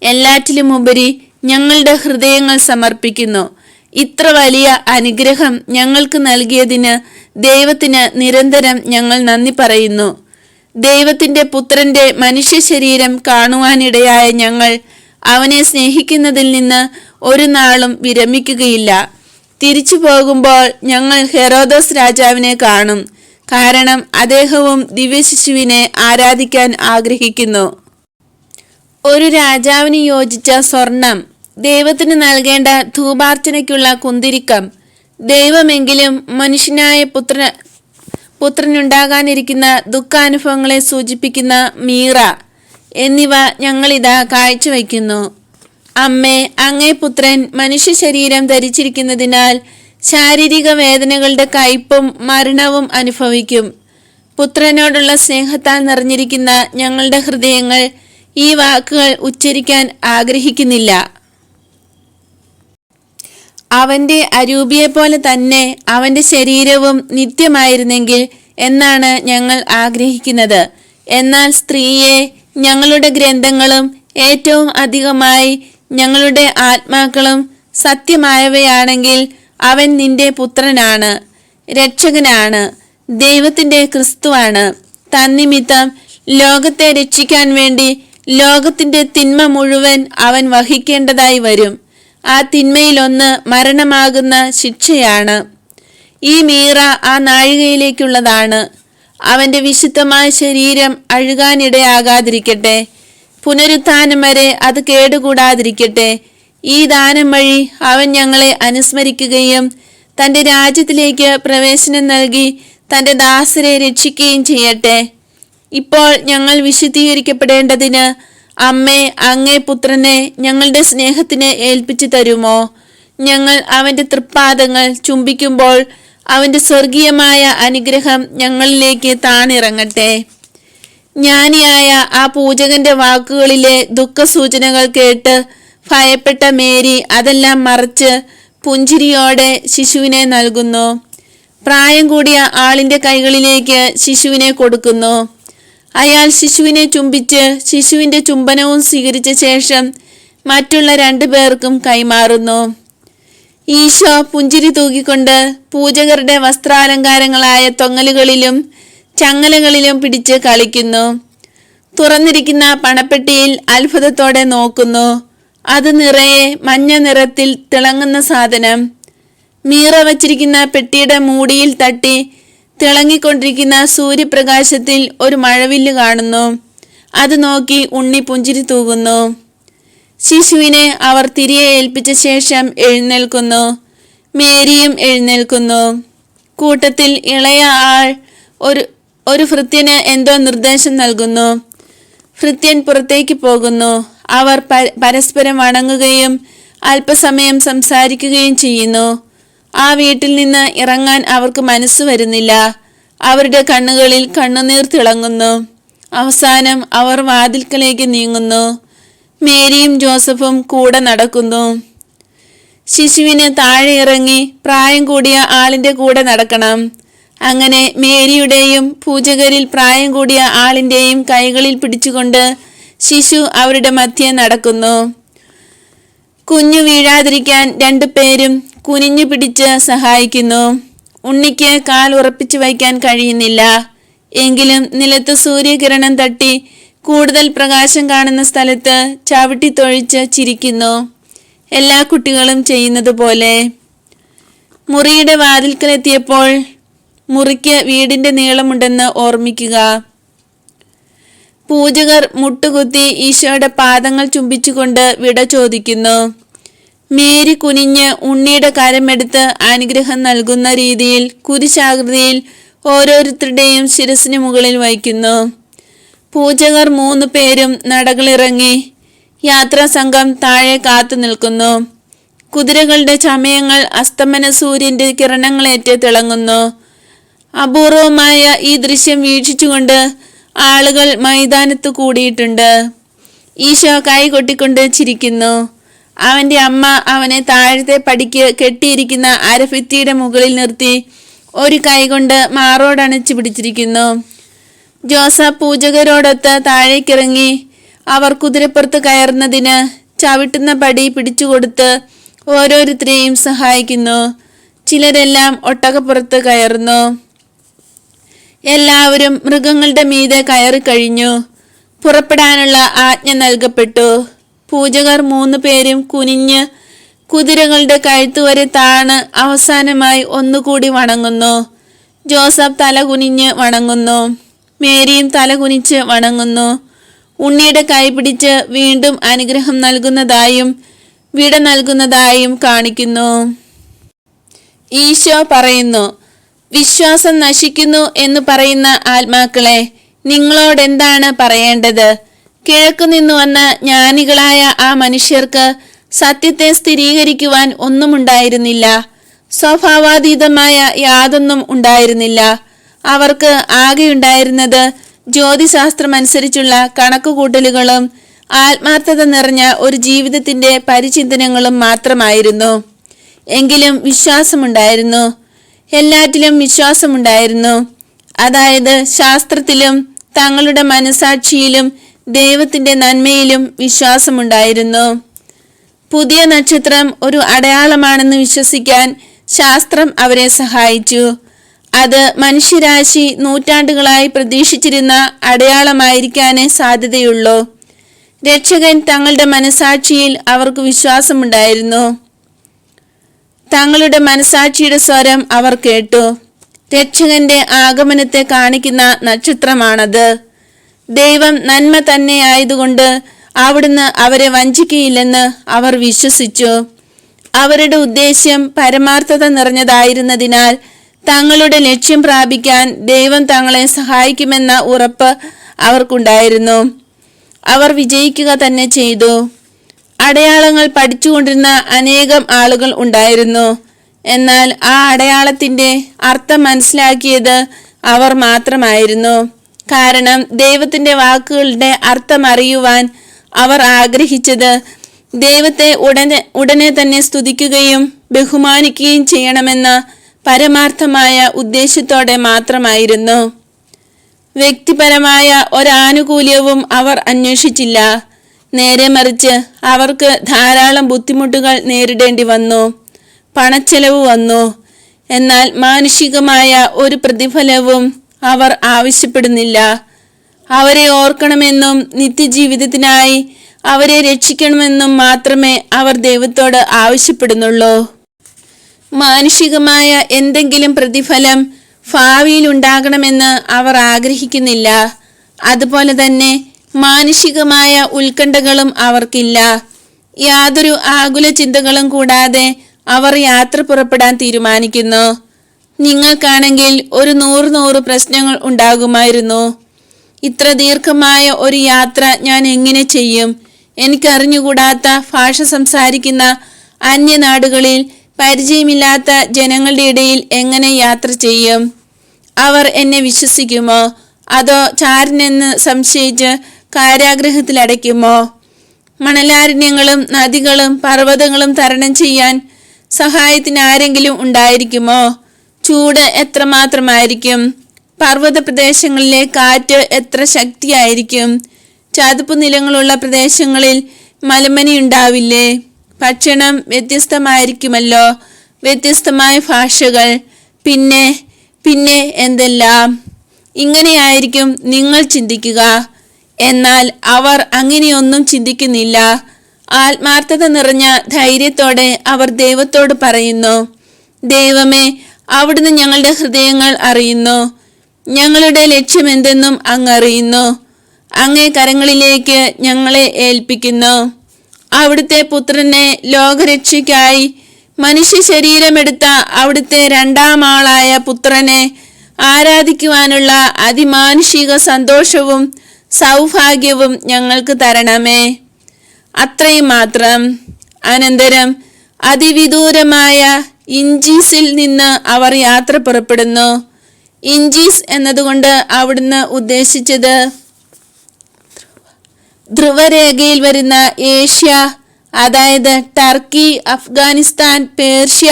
എല്ലാറ്റിലും ഉപരി ഞങ്ങളുടെ ഹൃദയങ്ങൾ സമർപ്പിക്കുന്നു. ഇത്ര വലിയ അനുഗ്രഹം ഞങ്ങൾക്ക് നൽകിയതിന് ദൈവത്തിന് നിരന്തരം ഞങ്ങൾ നന്ദി പറയുന്നു. ദൈവത്തിൻ്റെ പുത്രന്റെ മനുഷ്യ ശരീരം കാണുവാനിടയായ ഞങ്ങൾ അവനെ സ്നേഹിക്കുന്നതിൽ നിന്ന് ഒരു നാളും വിരമിക്കുകയില്ല. തിരിച്ചു പോകുമ്പോൾ ഞങ്ങൾ ഹെറോദോസ് രാജാവിനെ കാണും. കാരണം അദ്ദേഹവും ദിവ്യശിശുവിനെ ആരാധിക്കാൻ ആഗ്രഹിക്കുന്നു. ഒരു രാജാവിന് യോജിച്ച സ്വർണം, ദൈവത്തിന് നൽകേണ്ട ധൂപാർച്ചനയ്ക്കുള്ള കുന്തിരിക്കം, ദൈവമെങ്കിലും മനുഷ്യനായ പുത്രനുണ്ടാകാനിരിക്കുന്ന ദുഃഖാനുഭവങ്ങളെ സൂചിപ്പിക്കുന്ന മീറ എന്നിവ ഞങ്ങളിതാ കാഴ്ചവെക്കുന്നു. അമ്മേ, അങ്ങേ പുത്രൻ മനുഷ്യ ശരീരം ധരിച്ചിരിക്കുന്നതിനാൽ ശാരീരിക വേദനകളുടെ കയ്പും മരണവും അനുഭവിക്കും. പുത്രനോടുള്ള സ്നേഹത്താൽ നിറഞ്ഞിരിക്കുന്ന ഞങ്ങളുടെ ഹൃദയങ്ങൾ ഈ വാക്കുകൾ ഉച്ചരിക്കാൻ ആഗ്രഹിക്കുന്നില്ല. അവന്റെ അരൂപിയെപ്പോലെ തന്നെ അവന്റെ ശരീരവും നിത്യമായിരുന്നെങ്കിൽ എന്നാണ് ഞങ്ങൾ ആഗ്രഹിക്കുന്നത്. എന്നാൽ സ്ത്രീയെ, ഞങ്ങളുടെ ഗ്രന്ഥങ്ങളും ഏറ്റവും അധികമായി ഞങ്ങളുടെ ആത്മാക്കളും സത്യമായവയാണെങ്കിൽ അവൻ നിന്റെ പുത്രനാണ്, രക്ഷകനാണ്, ദൈവത്തിന്റെ ക്രിസ്തുവാണ്. തന്നിമിത്തം ലോകത്തെ രക്ഷിക്കാൻ വേണ്ടി ലോകത്തിന്റെ തിന്മ മുഴുവൻ അവൻ വഹിക്കേണ്ടതായി വരും. ആ തിന്മയിലൊന്ന് മരണമാകുന്ന ശിക്ഷയാണ്. ഈ മീറ ആ നാഴികയിലേക്കുള്ളതാണ്. അവന്റെ വിശുദ്ധമായ ശരീരം അഴുകാനിടയാകാതിരിക്കട്ടെ. പുനരുത്ഥാനം വരെ അത് കേടുകൂടാതിരിക്കട്ടെ. ഈ ദാനം വഴി അവൻ ഞങ്ങളെ അനുസ്മരിക്കുകയും തന്റെ രാജ്യത്തിലേക്ക് പ്രവേശനം നൽകി തന്റെ ദാസരെ രക്ഷിക്കുകയും ചെയ്യട്ടെ. ഇപ്പോൾ ഞങ്ങൾ വിശുദ്ധീകരിക്കപ്പെടേണ്ടതിന് അമ്മേ, അങ്ങേ പുത്രനെ ഞങ്ങളുടെ സ്നേഹത്തിന് ഏൽപ്പിച്ചു തരുമോ? ഞങ്ങൾ അവന്റെ തൃപ്പാദങ്ങൾ ചുംബിക്കുമ്പോൾ അവന്റെ സ്വർഗീയമായ അനുഗ്രഹം ഞങ്ങളിലേക്ക് താണിറങ്ങട്ടെ. ജ്ഞാനിയായ ആ പൂജകന്റെ വാക്കുകളിലെ ദുഃഖസൂചനകൾ കേട്ട് ഭയപ്പെട്ട മേരി അതെല്ലാം മറച്ച് പുഞ്ചിരിയോടെ ശിശുവിനെ നൽകുന്നു. പ്രായം കൂടിയ ആളിന്റെ കൈകളിലേക്ക് ശിശുവിനെ കൊടുക്കുന്നു. അയാൾ ശിശുവിനെ ചുംബിച്ച് ശിശുവിന്റെ ചുംബനവും സ്വീകരിച്ച ശേഷം മറ്റുള്ള 2 പേർക്കും കൈമാറുന്നു. ഈശോ പുഞ്ചിരി തൂക്കിക്കൊണ്ട് പൂജകരുടെ വസ്ത്രാലങ്കാരങ്ങളായ തൊങ്ങലുകളിലും ചങ്ങലകളിലും പിടിച്ച് കളിക്കുന്നു. തുറന്നിരിക്കുന്ന പണപ്പെട്ടിയിൽ അത്ഭുതത്തോടെ നോക്കുന്നു. അത് നിറയെ മഞ്ഞ നിറത്തിൽ തിളങ്ങുന്ന സാധനം. മീറ വച്ചിരിക്കുന്ന പെട്ടിയുടെ മൂടിയിൽ തട്ടി തിളങ്ങിക്കൊണ്ടിരിക്കുന്ന സൂര്യപ്രകാശത്തിൽ ഒരു മഴവില്ല് കാണുന്നു. അത് നോക്കി ഉണ്ണി പുഞ്ചിരി തൂകുന്നു. ശിശുവിനെ അവർ തിരികെ ഏൽപ്പിച്ച ശേഷം എഴുന്നേൽക്കുന്നു. മേരിയും എഴുന്നേൽക്കുന്നു. കൂട്ടത്തിൽ ഇളയ ആൾ ഒരു ഭൃത്യന് എന്തോ നിർദ്ദേശം നൽകുന്നു. ഭൃത്യൻ പുറത്തേക്ക് പോകുന്നു. അവർ പരസ്പരം വണങ്ങുകയും അല്പസമയം സംസാരിക്കുകയും ചെയ്യുന്നു. ആ വീട്ടിൽ നിന്ന് ഇറങ്ങാൻ അവർക്ക് മനസ്സ് വരുന്നില്ല. അവരുടെ കണ്ണുകളിൽ കണ്ണുനീർ തിളങ്ങുന്നു. അവസാനം അവർ വാതിൽക്കലേക്ക് നീങ്ങുന്നു. മേരിയും ജോസഫും കൂടെ നടക്കുന്നു. ശിശുവിന് താഴെ ഇറങ്ങി പ്രായം കൂടിയ ആളിന്റെ കൂടെ നടക്കണം. അങ്ങനെ മേരിയുടെയും പൂജകരിൽ പ്രായം കൂടിയ ആളിന്റെയും കൈകളിൽ പിടിച്ചുകൊണ്ട് ശിശു അവരുടെ മധ്യേ നടക്കുന്നു. കുഞ്ഞു വീഴാതിരിക്കാൻ 2 പേരും കുനിഞ്ഞു പിടിച്ച് സഹായിക്കുന്നു. ഉണ്ണിക്ക് കാൽ ഉറപ്പിച്ചു വയ്ക്കാൻ കഴിയുന്നില്ല. എങ്കിലും നിലത്ത് സൂര്യകിരണം തട്ടി കൂടുതൽ പ്രകാശം കാണുന്ന സ്ഥലത്ത് ചവിട്ടി തൊഴിച്ച് ചിരിക്കുന്നു. എല്ലാ കുട്ടികളും ചെയ്യുന്നത് പോലെ. മുറിയുടെ വാതിൽക്കലെത്തിയപ്പോൾ മുറിക്ക് വീടിന്റെ നീളമുണ്ടെന്ന് ഓർമ്മിക്കുക. പൂജകർ മുട്ടുകുത്തി ഈശോയുടെ പാദങ്ങൾ ചുംബിച്ചുകൊണ്ട് വിട ചോദിക്കുന്നു. മേരി കുനിഞ്ഞ് ഉണ്ണിയുടെ കരമെടുത്ത് അനുഗ്രഹം നൽകുന്ന രീതിയിൽ കുരിശാകൃതിയിൽ ഓരോരുത്തരുടെയും ശിരസിന് മുകളിൽ വയ്ക്കുന്നു. പൂജകർ 3 പേരും നടകളിറങ്ങി. യാത്രാസംഘം താഴെ കാത്തു നിൽക്കുന്നു. കുതിരകളുടെ ചമയങ്ങൾ അസ്തമന സൂര്യന്റെ കിരണങ്ങളേറ്റ് തിളങ്ങുന്നു. അപൂർവമായ ഈ ദൃശ്യം വീക്ഷിച്ചുകൊണ്ട് ആളുകൾ മൈതാനത്ത് കൂടിയിട്ടുണ്ട്. ഈശോ കൈ കൊട്ടിക്കൊണ്ട് ചിരിക്കുന്നു. അവന്റെ അമ്മ അവനെ താഴത്തെ പടിക്ക് കെട്ടിയിരിക്കുന്ന അരഭിത്തിയുടെ മുകളിൽ നിർത്തി ഒരു കൈ കൊണ്ട് മാറോടണച്ചു പിടിച്ചിരിക്കുന്നു. ജോസഫ് പൂജകരോടൊത്ത് താഴേക്കിറങ്ങി അവർ കുതിരപ്പുറത്ത് കയറുന്നതിന് ചവിട്ടുന്ന പടി പിടിച്ചുകൊടുത്ത് ഓരോരുത്തരെയും സഹായിക്കുന്നു. ചിലരെല്ലാം ഒട്ടകപ്പുറത്ത് കയറുന്നു. എല്ലാവരും മൃഗങ്ങളുടെ മീതെ കയറിക്കഴിഞ്ഞു. പുറപ്പെടാനുള്ള ആജ്ഞ നൽകപ്പെട്ടു. പൂജകർ 3 പേരും കുനിഞ്ഞ് കുതിരകളുടെ കഴുത്തുവരെ താണ് അവസാനമായി ഒന്നുകൂടി വണങ്ങുന്നു. ജോസഫ് തലകുനിഞ്ഞ് വണങ്ങുന്നു. മേരിയും തലകുനിച്ച് വണങ്ങുന്നു. ഉണ്ണിയുടെ കൈ പിടിച്ച് വീണ്ടും അനുഗ്രഹം നൽകുന്നതായും വിട നൽകുന്നതായും കാണിക്കുന്നു. ഈശോ പറയുന്നു, വിശ്വാസം നശിക്കുന്നു എന്ന് പറയുന്ന ആത്മാക്കളെ, നിങ്ങളോടെന്താണ് പറയേണ്ടത്? കിഴക്കുനിന്നു വന്ന ജ്ഞാനികളായ ആ മനുഷ്യർക്ക് സത്യത്തെ സ്ഥിരീകരിക്കുവാൻ ഒന്നുമുണ്ടായിരുന്നില്ല. സ്വഭാവാതീതമായ യാതൊന്നും ഉണ്ടായിരുന്നില്ല. അവർക്ക് ആകെയുണ്ടായിരുന്നത് ജ്യോതിശാസ്ത്രമനുസരിച്ചുള്ള കണക്കുകൂട്ടലുകളും ആത്മാർത്ഥത നിറഞ്ഞ ഒരു ജീവിതത്തിന്റെ പരിചിന്തനങ്ങളും മാത്രമായിരുന്നു. എങ്കിലും വിശ്വാസമുണ്ടായിരുന്നു. എല്ലാറ്റിലും വിശ്വാസമുണ്ടായിരുന്നു. അതായത് ശാസ്ത്രത്തിലും തങ്ങളുടെ മനസാക്ഷിയിലും ദൈവത്തിന്റെ നന്മയിലും വിശ്വാസമുണ്ടായിരുന്നു. പുതിയ നക്ഷത്രം ഒരു അടയാളമാണെന്ന് വിശ്വസിക്കാൻ ശാസ്ത്രം അവരെ സഹായിച്ചു. അത് മനുഷ്യരാശി നൂറ്റാണ്ടുകളായി പ്രതീക്ഷിച്ചിരുന്ന അടയാളമായിരിക്കാനേ സാധ്യതയുള്ളൂ. രക്ഷകൻ തങ്ങളുടെ മനസാക്ഷിയിൽ അവർക്ക് വിശ്വാസമുണ്ടായിരുന്നു. തങ്ങളുടെ മനസാക്ഷിയുടെ സ്വരം അവർ കേട്ടു. രക്ഷകന്റെ ആഗമനത്തെ കാണിക്കുന്ന നക്ഷത്രമാണത്. ദൈവം നന്മ തന്നെ ആയതുകൊണ്ട് അവിടുന്ന് അവരെ വഞ്ചിക്കയില്ലെന്ന് അവർ വിശ്വസിച്ചു. അവരുടെ ഉദ്ദേശ്യം പരമാർത്ഥത നിറഞ്ഞതായിരുന്നതിനാൽ തങ്ങളുടെ ലക്ഷ്യം പ്രാപിക്കാൻ ദൈവം തങ്ങളെ സഹായിക്കുമെന്ന ഉറപ്പ് അവർക്കുണ്ടായിരുന്നു. അവർ വിജയിക്കുക തന്നെ ചെയ്തു. അടയാളങ്ങൾ പഠിച്ചുകൊണ്ടിരുന്ന അനേകം ആളുകൾ ഉണ്ടായിരുന്നു. എന്നാൽ ആ അടയാളത്തിന്റെ അർത്ഥം മനസ്സിലാക്കിയത് അവർ മാത്രമായിരുന്നു. കാരണം ദൈവത്തിന്റെ വാക്കുകളുടെ അർത്ഥം അറിയുവാൻ അവർ ആഗ്രഹിച്ചത് ദൈവത്തെ ഉടനെ തന്നെ സ്തുതിക്കുകയും ബഹുമാനിക്കുകയും ചെയ്യണമെന്ന പരമാർത്ഥമായ ഉദ്ദേശ്യത്തോടെ മാത്രമായിരുന്നു. വ്യക്തിപരമായ ഒരാനുകൂല്യവും അവർ അന്വേഷിച്ചില്ല. നേരെ മറിച്ച് അവർക്ക് ധാരാളം ബുദ്ധിമുട്ടുകൾ നേരിടേണ്ടി വന്നു. പണച്ചെലവ് വന്നു. എന്നാൽ മാനുഷികമായ ഒരു പ്രതിഫലവും അവർ ആവശ്യപ്പെടുന്നില്ല. അവരെ ഓർക്കണമെന്നും നിത്യജീവിതത്തിനായി അവരെ രക്ഷിക്കണമെന്നും മാത്രമേ അവർ ദൈവത്തോട് ആവശ്യപ്പെടുന്നുള്ളൂ. മാനുഷികമായ എന്തെങ്കിലും പ്രതിഫലം ഭാവിയിൽ ഉണ്ടാകണമെന്ന് അവർ ആഗ്രഹിക്കുന്നില്ല. അതുപോലെ തന്നെ മാനുഷികമായ ഉത്കണ്ഠകളും അവർക്കില്ല. യാതൊരു ആകുല ചിന്തകളും കൂടാതെ അവർ യാത്ര പുറപ്പെടാൻ തീരുമാനിക്കുന്നു. നിങ്ങൾക്കാണെങ്കിൽ ഒരു 100 പ്രശ്നങ്ങൾ ഉണ്ടാകുമായിരുന്നു. ഇത്ര ദീർഘമായ ഒരു യാത്ര ഞാൻ എങ്ങനെ ചെയ്യും? എനിക്കറിഞ്ഞുകൂടാത്ത ഭാഷ സംസാരിക്കുന്ന അന്യനാടുകളിൽ പരിചയമില്ലാത്ത ജനങ്ങളുടെ ഇടയിൽ എങ്ങനെ യാത്ര ചെയ്യും? അവർ എന്നെ വിശ്വസിക്കുമോ? അതോ ചാരനെന്ന് സംശയിച്ച് കാരാഗൃഹത്തിലടയ്ക്കുമോ? മണലാരണ്യങ്ങളും നദികളും പർവ്വതങ്ങളും തരണം ചെയ്യാൻ സഹായത്തിന് ആരെങ്കിലും ഉണ്ടായിരിക്കുമോ? ചൂട് എത്രമാത്രമായിരിക്കും? പർവ്വത പ്രദേശങ്ങളിലെ കാറ്റ് എത്ര ശക്തിയായിരിക്കും? ചതുപ്പ് നിലങ്ങളുള്ള പ്രദേശങ്ങളിൽ മലമനി ഉണ്ടാവില്ലേ? ഭക്ഷണം വ്യത്യസ്തമായിരിക്കുമല്ലോ. വ്യത്യസ്തമായ ഭാഷകൾ, പിന്നെ എന്തെല്ലാം. ഇങ്ങനെയായിരിക്കും നിങ്ങൾ ചിന്തിക്കുക. എന്നാൽ അവർ അങ്ങനെയൊന്നും ചിന്തിക്കുന്നില്ല. ആത്മാർത്ഥത നിറഞ്ഞ ധൈര്യത്തോടെ അവർ ദൈവത്തോട് പറയുന്നു, ദൈവമേ, അവിടുന്ന് ഞങ്ങളുടെ ഹൃദയങ്ങൾ അറിയുന്നു. ഞങ്ങളുടെ ലക്ഷ്യമെന്തെന്നും അങ്ങ് അറിയുന്നു. അങ്ങേ കരങ്ങളിലേക്ക് ഞങ്ങളെ ഏൽപ്പിക്കുന്നു. അവിടുത്തെ പുത്രനെ ലോകരക്ഷയ്ക്കായി മനുഷ്യ ശരീരമെടുത്ത അവിടുത്തെ 2ാം ആളായ പുത്രനെ ആരാധിക്കുവാനുള്ള അതിമാനുഷിക സന്തോഷവും സൗഭാഗ്യവും ഞങ്ങൾക്ക് തരണമേ. അത്രയും മാത്രം. അനന്തരം അതിവിദൂരമായ ഇഞ്ചീസിൽ നിന്ന് അവർ യാത്ര പുറപ്പെടുന്നു. ഇഞ്ചീസ് എന്നതുകൊണ്ട് അവിടുന്ന് ഉദ്ദേശിച്ചത് ധ്രുവരേഖയിൽ വരുന്ന ഏഷ്യ, അതായത് ടർക്കി, അഫ്ഗാനിസ്ഥാൻ, പേർഷ്യ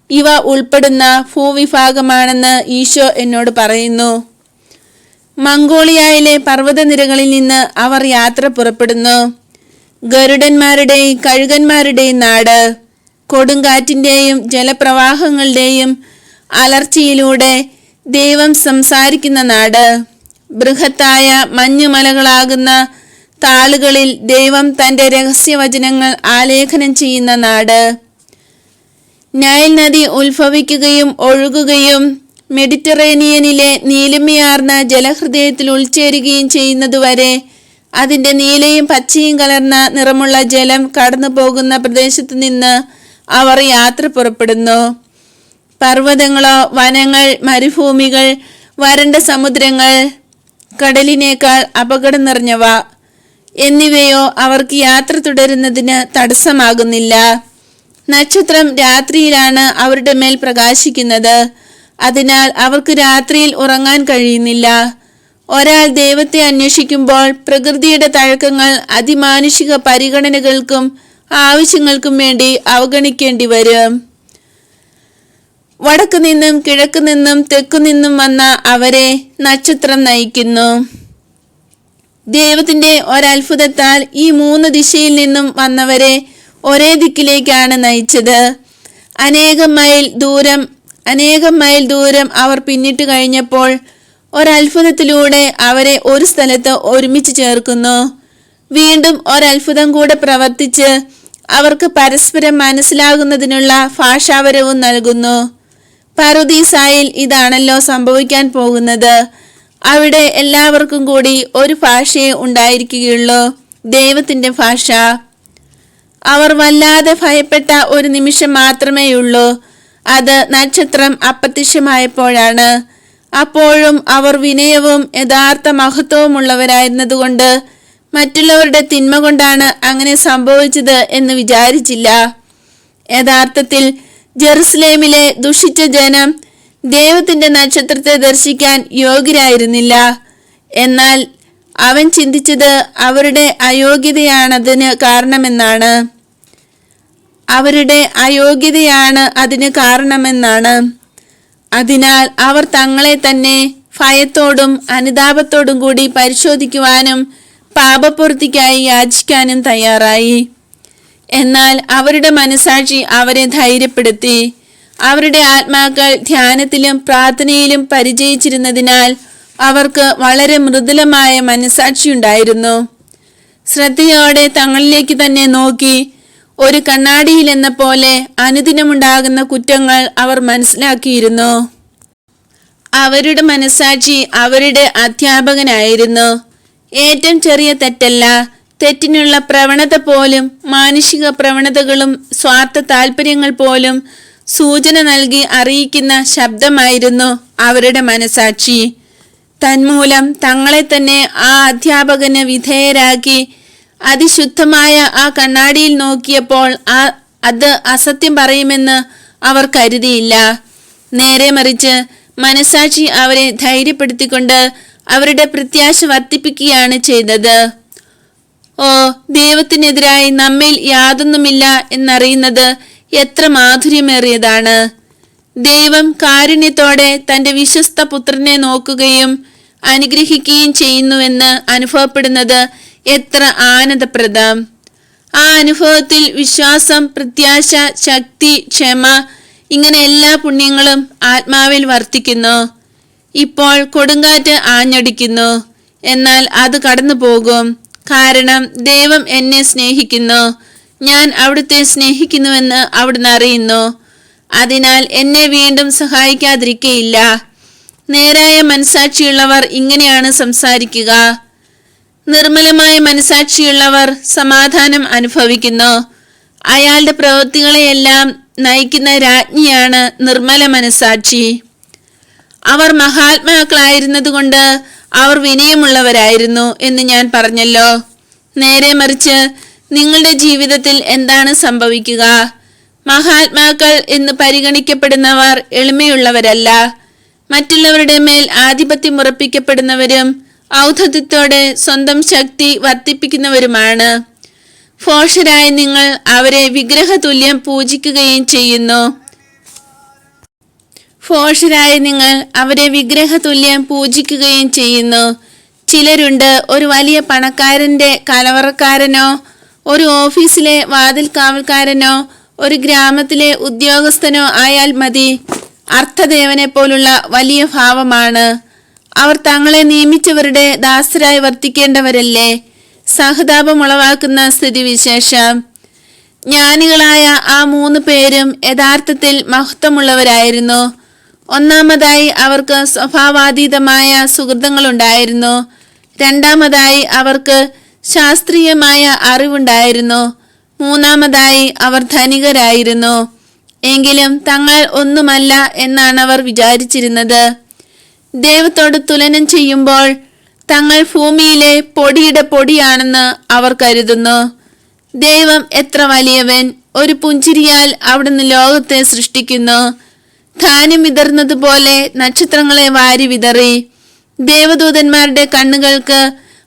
ഇവ ഉൾപ്പെടുന്ന ഭൂവിഭാഗമാണെന്ന് ഈശോ എന്നോട് പറയുന്നു. മംഗോളിയയിലെ പർവ്വതനിരകളിൽ നിന്ന് അവർ യാത്ര പുറപ്പെടുന്നു. ഗരുഡന്മാരുടെയും കഴുകന്മാരുടെയും നാട്, കൊടുങ്കാറ്റിൻ്റെയും ജലപ്രവാഹങ്ങളുടെയും അലർച്ചയിലൂടെ ദൈവം സംസാരിക്കുന്ന നാട്, ബൃഹത്തായ മഞ്ഞുമലകളാകുന്ന താളുകളിൽ ദൈവം തൻ്റെ രഹസ്യവചനങ്ങൾ ആലേഖനം ചെയ്യുന്ന നാട്, നൈൽ നദി ഉത്ഭവിക്കുകയും ഒഴുകുകയും മെഡിറ്ററേനിയനിലെ നീലിമയാർന്ന ജലഹൃദയത്തിൽ ഉൾച്ചേരുകയും ചെയ്യുന്നതുവരെ അതിൻ്റെ നീലയും പച്ചയും കലർന്ന നിറമുള്ള ജലം കടന്നു പോകുന്ന പ്രദേശത്തു നിന്ന് അവർ യാത്ര പുറപ്പെടുന്നു. പർവ്വതങ്ങളോ വനങ്ങൾ, മരുഭൂമികൾ, വരണ്ട സമുദ്രങ്ങൾ, കടലിനേക്കാൾ അപകടം നിറഞ്ഞവ എന്നിവയോ അവർക്ക് യാത്ര തുടരുന്നതിന് തടസ്സമാകുന്നില്ല. നക്ഷത്രം രാത്രിയിലാണ് അവരുടെ മേൽ പ്രകാശിക്കുന്നത്. അതിനാൽ അവർക്ക് രാത്രിയിൽ ഉറങ്ങാൻ കഴിയുന്നില്ല. ഒരാൾ ദൈവത്തെ അന്വേഷിക്കുമ്പോൾ പ്രകൃതിയുടെ തഴക്കങ്ങൾ അതിമാനുഷിക പരിഗണനകൾക്കും ആവശ്യങ്ങൾക്കും വേണ്ടി അവഗണിക്കേണ്ടി വരും. വടക്കു നിന്നും കിഴക്കു നിന്നും തെക്കു നിന്നും വന്ന അവരെ നക്ഷത്രം നയിക്കുന്നു. ദൈവത്തിന്റെ ഒരത്ഭുതത്താൽ ഈ 3 ദിശയിൽ നിന്നും വന്നവരെ ഒരേ ദിക്കിലേക്കാണ് നയിച്ചത്. അനേകം മൈൽ ദൂരം അവർ പിന്നിട്ട് കഴിഞ്ഞപ്പോൾ ഒരത്ഭുതത്തിലൂടെ അവരെ ഒരു സ്ഥലത്ത് ഒരുമിച്ച് ചേർക്കുന്നു. വീണ്ടും ഒരത്ഭുതം കൂടെ പ്രവർത്തിച്ച് അവർക്ക് പരസ്പരം മനസ്സിലാകുന്നതിനുള്ള ഭാഷാവരവും നൽകുന്നു. പറുദീസായിൽ ഇതാണല്ലോ സംഭവിക്കാൻ പോകുന്നത്. അവിടെ എല്ലാവർക്കും കൂടി ഒരു ഭാഷയെ ഉണ്ടായിരിക്കുകയുള്ളൂ, ദൈവത്തിന്റെ ഭാഷ. അവർ വല്ലാതെ ഭയപ്പെട്ട ഒരു നിമിഷം മാത്രമേയുള്ളൂ. അത് നക്ഷത്രം അപ്രത്യക്ഷമായപ്പോഴാണ്. അപ്പോഴും അവർ വിനയവും യഥാർത്ഥ മഹത്വവുമുള്ളവരായിരുന്നതുകൊണ്ട് മറ്റുള്ളവരുടെ തിന്മ കൊണ്ടാണ് അങ്ങനെ സംഭവിച്ചത് എന്ന് വിചാരിച്ചില്ല. യഥാർത്ഥത്തിൽ ജെറുസലേമിലെ ദുഷിച്ച ജനം ദൈവത്തിന്റെ നക്ഷത്രത്തെ ദർശിക്കാൻ യോഗ്യരായിരുന്നില്ല. എന്നാൽ അവൻ ചിന്തിച്ചത് അവരുടെ അയോഗ്യതയാണ് അതിന് കാരണമെന്നാണ്. അതിനാൽ അവർ തങ്ങളെ തന്നെ ഭയത്തോടും അനുതാപത്തോടും കൂടി പരിശോധിക്കുവാനും പാപപൂർത്തിക്കായി യാചിക്കാനും തയ്യാറായി. എന്നാൽ അവരുടെ മനസാക്ഷി അവരെ ധൈര്യപ്പെടുത്തി. അവരുടെ ആത്മാക്കൾ ധ്യാനത്തിലും പ്രാർത്ഥനയിലും പരിചയിച്ചിരുന്നതിനാൽ അവർക്ക് വളരെ മൃദുലമായ മനസാക്ഷിയുണ്ടായിരുന്നു. ശ്രദ്ധയോടെ തങ്ങളിലേക്ക് തന്നെ നോക്കി ഒരു കണ്ണാടിയിൽ എന്ന പോലെ അനുദിനമുണ്ടാകുന്ന കുറ്റങ്ങൾ അവർ മനസ്സിലാക്കിയിരുന്നു. അവരുടെ മനസാക്ഷി അവരുടെ അധ്യാപകനായിരുന്നു. ഏറ്റവും ചെറിയ തെറ്റല്ല, തെറ്റിനുള്ള പ്രവണത പോലും, മാനുഷിക പ്രവണതകളും സ്വാർത്ഥ താല്പര്യങ്ങൾ പോലും സൂചന നൽകി അറിയിക്കുന്ന ശബ്ദമായിരുന്നു അവരുടെ മനസാക്ഷി. തന്മൂലം തങ്ങളെ തന്നെ ആ അധ്യാപകന് വിധേയരാക്കി അതിശുദ്ധമായ ആ കണ്ണാടിയിൽ നോക്കിയപ്പോൾ അത് അസത്യം പറയുമെന്ന് അവർ കരുതിയില്ല. നേരെ മറിച്ച് മനസാക്ഷി അവരെ ധൈര്യപ്പെടുത്തിക്കൊണ്ട് അവരുടെ പ്രത്യാശ വർദ്ധിപ്പിക്കുകയാണ് ചെയ്തത്. ഓ, ദൈവത്തിനെതിരായി നമ്മിൽ യാതൊന്നുമില്ല എന്നറിയുന്നത് എത്ര മാധുര്യമേറിയതാണ്. ദൈവം കാരുണ്യത്തോടെ തന്റെ വിശ്വസ്ത പുത്രനെ നോക്കുകയും അനുഗ്രഹിക്കുകയും ചെയ്യുന്നുവെന്ന് അനുഭവപ്പെടുന്നത് എത്ര ആനന്ദപ്രദം. ആ അനുഭവത്തിൽ വിശ്വാസം, പ്രത്യാശ, ശക്തി, ക്ഷമ, ഇങ്ങനെ എല്ലാ പുണ്യങ്ങളും ആത്മാവിൽ വർദ്ധിക്കുന്നു. ഇപ്പോൾ കൊടുങ്കാറ്റ് ആഞ്ഞടിക്കുന്നു, എന്നാൽ അത് കടന്നു പോകും. കാരണം ദൈവം എന്നെ സ്നേഹിക്കുന്നു, ഞാൻ അവിടുത്തെ സ്നേഹിക്കുന്നുവെന്ന് അവിടുന്ന് അറിയുന്നു. അതിനാൽ എന്നെ വീണ്ടും സഹായിക്കാതിരിക്കയില്ല. നേരായ മനസാക്ഷിയുള്ളവർ ഇങ്ങനെയാണ് സംസാരിക്കുക. നിർമ്മലമായ മനസാക്ഷിയുള്ളവർ സമാധാനം അനുഭവിക്കുന്നു. അയാളുടെ പ്രവൃത്തികളെയെല്ലാം നയിക്കുന്ന രാജ്ഞിയാണ് നിർമ്മല മനസാക്ഷി. അവർ മഹാത്മാക്കളായിരുന്നതുകൊണ്ട് അവർ വിനയമുള്ളവരായിരുന്നു എന്ന് ഞാൻ പറഞ്ഞല്ലോ. നേരെ മറിച്ച് നിങ്ങളുടെ ജീവിതത്തിൽ എന്താണ് സംഭവിക്കുക? മഹാത്മാക്കൾ എന്ന് പരിഗണിക്കപ്പെടുന്നവർ എളിമയുള്ളവരല്ല, മറ്റുള്ളവരുടെ മേൽ ആധിപത്യം ഉറപ്പിക്കപ്പെടുന്നവരും ഔദ്ധത്യത്തോടെ സ്വന്തം ശക്തി വർദ്ധിപ്പിക്കുന്നവരുമാണ്. ഭോഷരായ നിങ്ങൾ അവരെ വിഗ്രഹതുല്യം പൂജിക്കുകയും ചെയ്യുന്നു. ചിലരുണ്ട്, ഒരു വലിയ പണക്കാരന്റെ കലവറക്കാരനോ, ഒരു ഓഫീസിലെ വാതിൽ കാവൽക്കാരനോ, ഒരു ഗ്രാമത്തിലെ ഉദ്യോഗസ്ഥനോ ആയാൽ മതി. അർത്ഥദേവനെ പോലുള്ള വലിയ ഭാവമാണ്. അവർ തങ്ങളെ നിയമിച്ചവരുടെ ദാസരായി വർത്തിക്കേണ്ടവരല്ലേ? സഹതാപമുളവാക്കുന്ന സ്ഥിതിവിശേഷം. ജ്ഞാനികളായ ആ 3 പേരും യഥാർത്ഥത്തിൽ മഹത്വമുള്ളവരായിരുന്നു. ഒന്നാമതായി അവർക്ക് സ്വഭാവാതീതമായ സുഹൃത്തുക്കളുണ്ടായിരുന്നു. രണ്ടാമതായി അവർക്ക് ശാസ്ത്രീയമായ അറിവുണ്ടായിരുന്നു. മൂന്നാമതായി അവർ ധനികരായിരുന്നു. എങ്കിലും തങ്ങൾ ഒന്നുമല്ല എന്നാണ് അവർ വിചാരിച്ചിരുന്നത്. ദൈവത്തോട് തുലനം ചെയ്യുമ്പോൾ തങ്ങൾ ഭൂമിയിലെ പൊടിയുടെ പൊടിയാണെന്ന് അവർ കരുതുന്നു. ദൈവം എത്ര വലിയവൻ! ഒരു പുഞ്ചിരിയാൽ അവിടുന്ന് ലോകത്തെ സൃഷ്ടിക്കുന്നു. ധാന്യം വിതർന്നതുപോലെ നക്ഷത്രങ്ങളെ വാരി വിതറി. ദേവദൂതന്മാരുടെ കണ്ണുകൾക്ക്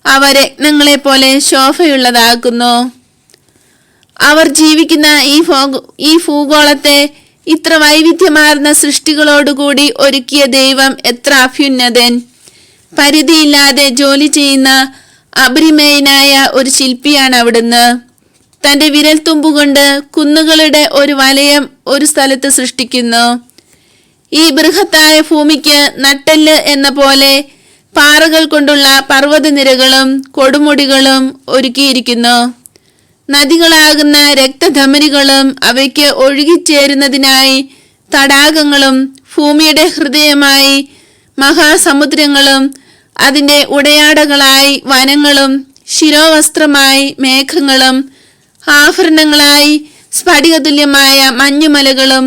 അവ രത്നങ്ങളെ പോലെ ശോഭയുള്ളതാക്കുന്നു. അവർ ജീവിക്കുന്ന ഈ ഭൂഗോളത്തെ ഇത്ര വൈവിധ്യമാർന്ന സൃഷ്ടികളോടുകൂടി ഒരുക്കിയ ദൈവം എത്ര അഭ്യുന്നതൻ! പരിധിയില്ലാതെ ജോലി ചെയ്യുന്ന അപരിമേയനായ ഒരു ശില്പിയാണ് അവിടുന്ന്. തന്റെ വിരൽത്തുമ്പുകൊണ്ട് കുന്നുകളുടെ ഒരു വലയം ഒരു സ്ഥലത്ത് സൃഷ്ടിക്കുന്നു. ഈ ബൃഹത്തായ ഭൂമിക്ക് നട്ടെല്ല് എന്ന പോലെ പാറകൾ കൊണ്ടുള്ള പർവ്വതനിരകളും കൊടുമുടികളും ഒരുക്കിയിരിക്കുന്നു. നദികളാകുന്ന രക്തധമനികളും അവയ്ക്ക് ഒഴുകിച്ചേരുന്നതിനായി തടാകങ്ങളും ഭൂമിയുടെ ഹൃദയമായി മഹാസമുദ്രങ്ങളും അതിൻ്റെ ഉടയാടകളായി വനങ്ങളും ശിരോവസ്ത്രമായി മേഘങ്ങളും ആഭരണങ്ങളായി സ്ഫടികതുല്യമായ മഞ്ഞുമലകളും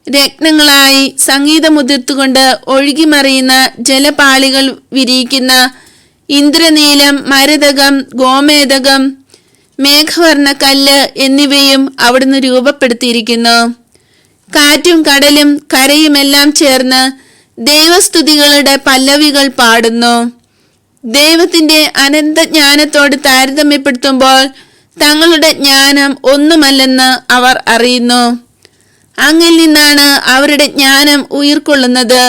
രത്നങ്ങളായി സംഗീതമുതിർത്തുകൊണ്ട് ഒഴുകിമറിയുന്ന ജലപാളികൾ വിരിയിക്കുന്ന ഇന്ദ്രനീലം, മരതകം, ഗോമേതകം, മേഘവർണ്ണ കല്ല് എന്നിവയും അവിടുന്ന് രൂപപ്പെടുത്തിയിരിക്കുന്നു. കാറ്റും കടലും കരയുമെല്ലാം ചേർന്ന് ദൈവസ്തുതികളുടെ പല്ലവികൾ പാടുന്നു. ദൈവത്തിന്റെ അനന്തജ്ഞാനത്തോട് താരതമ്യപ്പെടുത്തുമ്പോൾ തങ്ങളുടെ ജ്ഞാനം ഒന്നുമല്ലെന്ന് അവർ അറിയുന്നു. അങ്ങിൽ നിന്നാണ് അവരുടെ ജ്ഞാനം ഉയിർക്കൊള്ളുന്നത്.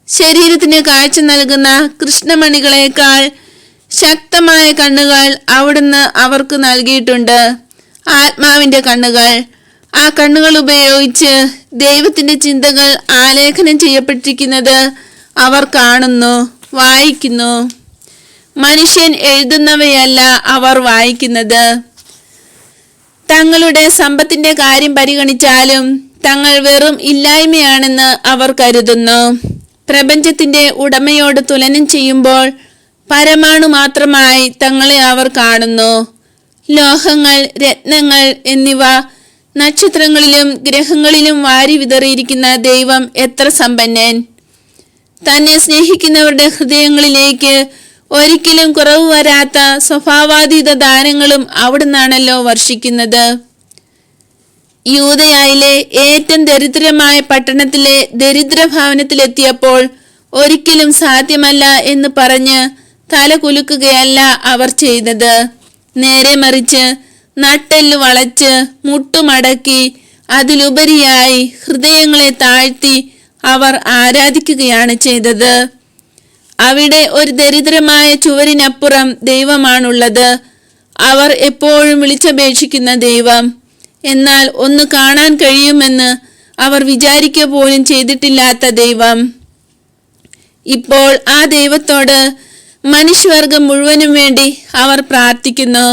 ശരീരത്തിന് കാഴ്ച നൽകുന്ന കൃഷ്ണമണികളെക്കാൾ ശക്തമായ കണ്ണുകൾ അവിടുന്ന് അവർക്ക് നൽകിയിട്ടുണ്ട്. ആത്മാവിന്റെ കണ്ണുകൾ. ആ കണ്ണുകൾ ഉപയോഗിച്ച് ദൈവത്തിന്റെ ചിന്തകൾ ആലേഖനം ചെയ്യപ്പെട്ടിരിക്കുന്നത് അവർ കാണുന്നു, വായിക്കുന്നു. മനുഷ്യൻ എഴുതുന്നവയല്ല അവർ വായിക്കുന്നത്. തങ്ങളുടെ സമ്പത്തിന്റെ കാര്യം പരിഗണിച്ചാലും തങ്ങൾ വെറും ഇല്ലായ്മയാണെന്ന് അവർ കരുതുന്നു. പ്രപഞ്ചത്തിന്റെ ഉടമയോട് തുലനം ചെയ്യുമ്പോൾ പരമാണു മാത്രമായി തങ്ങളെ അവർ കാണുന്നു. ലോഹങ്ങൾ, രത്നങ്ങൾ എന്നിവ നക്ഷത്രങ്ങളിലും ഗ്രഹങ്ങളിലും വാരി വിതറിയിരിക്കുന്ന ദൈവം എത്ര സമ്പന്നൻ! തന്നെ സ്നേഹിക്കുന്നവരുടെ ഹൃദയങ്ങളിലേക്ക് ഒരിക്കലും കുറവ് വരാത്ത സ്വഭാവാതീത ദാനങ്ങളും അവിടുന്നാണല്ലോ വർഷിക്കുന്നത്. യൂദയായിലെ ഏറ്റവും ദരിദ്രമായ പട്ടണത്തിലെ ദരിദ്രഭവനത്തിലെത്തിയപ്പോൾ ഒരിക്കലും സാധ്യമല്ല എന്ന് പറഞ്ഞ് തല കുലുക്കുകയല്ല അവർ ചെയ്തത്. നേരെ മറിച്ച് നട്ടെല്ല് വളച്ച് മുട്ടുമടക്കി അതിലുപരിയായി ഹൃദയങ്ങളെ താഴ്ത്തി അവർ ആരാധിക്കുകയാണ് ചെയ്തത്. അവിടെ ഒരു ദരിദ്രമായ ചുവരിനപ്പുറം ദൈവമാണുള്ളത്. അവർ എപ്പോഴും വിളിച്ചപേക്ഷിക്കുന്ന ദൈവം. എന്നാൽ ഒന്ന് കാണാൻ കഴിയുമെന്ന് അവർ വിചാരിക്കുക പോലും ചെയ്തിട്ടില്ലാത്ത ദൈവം. ഇപ്പോൾ ആ ദൈവത്തോട് മനുഷ്യവർഗം മുഴുവനും വേണ്ടി അവർ പ്രാർത്ഥിക്കുന്നു.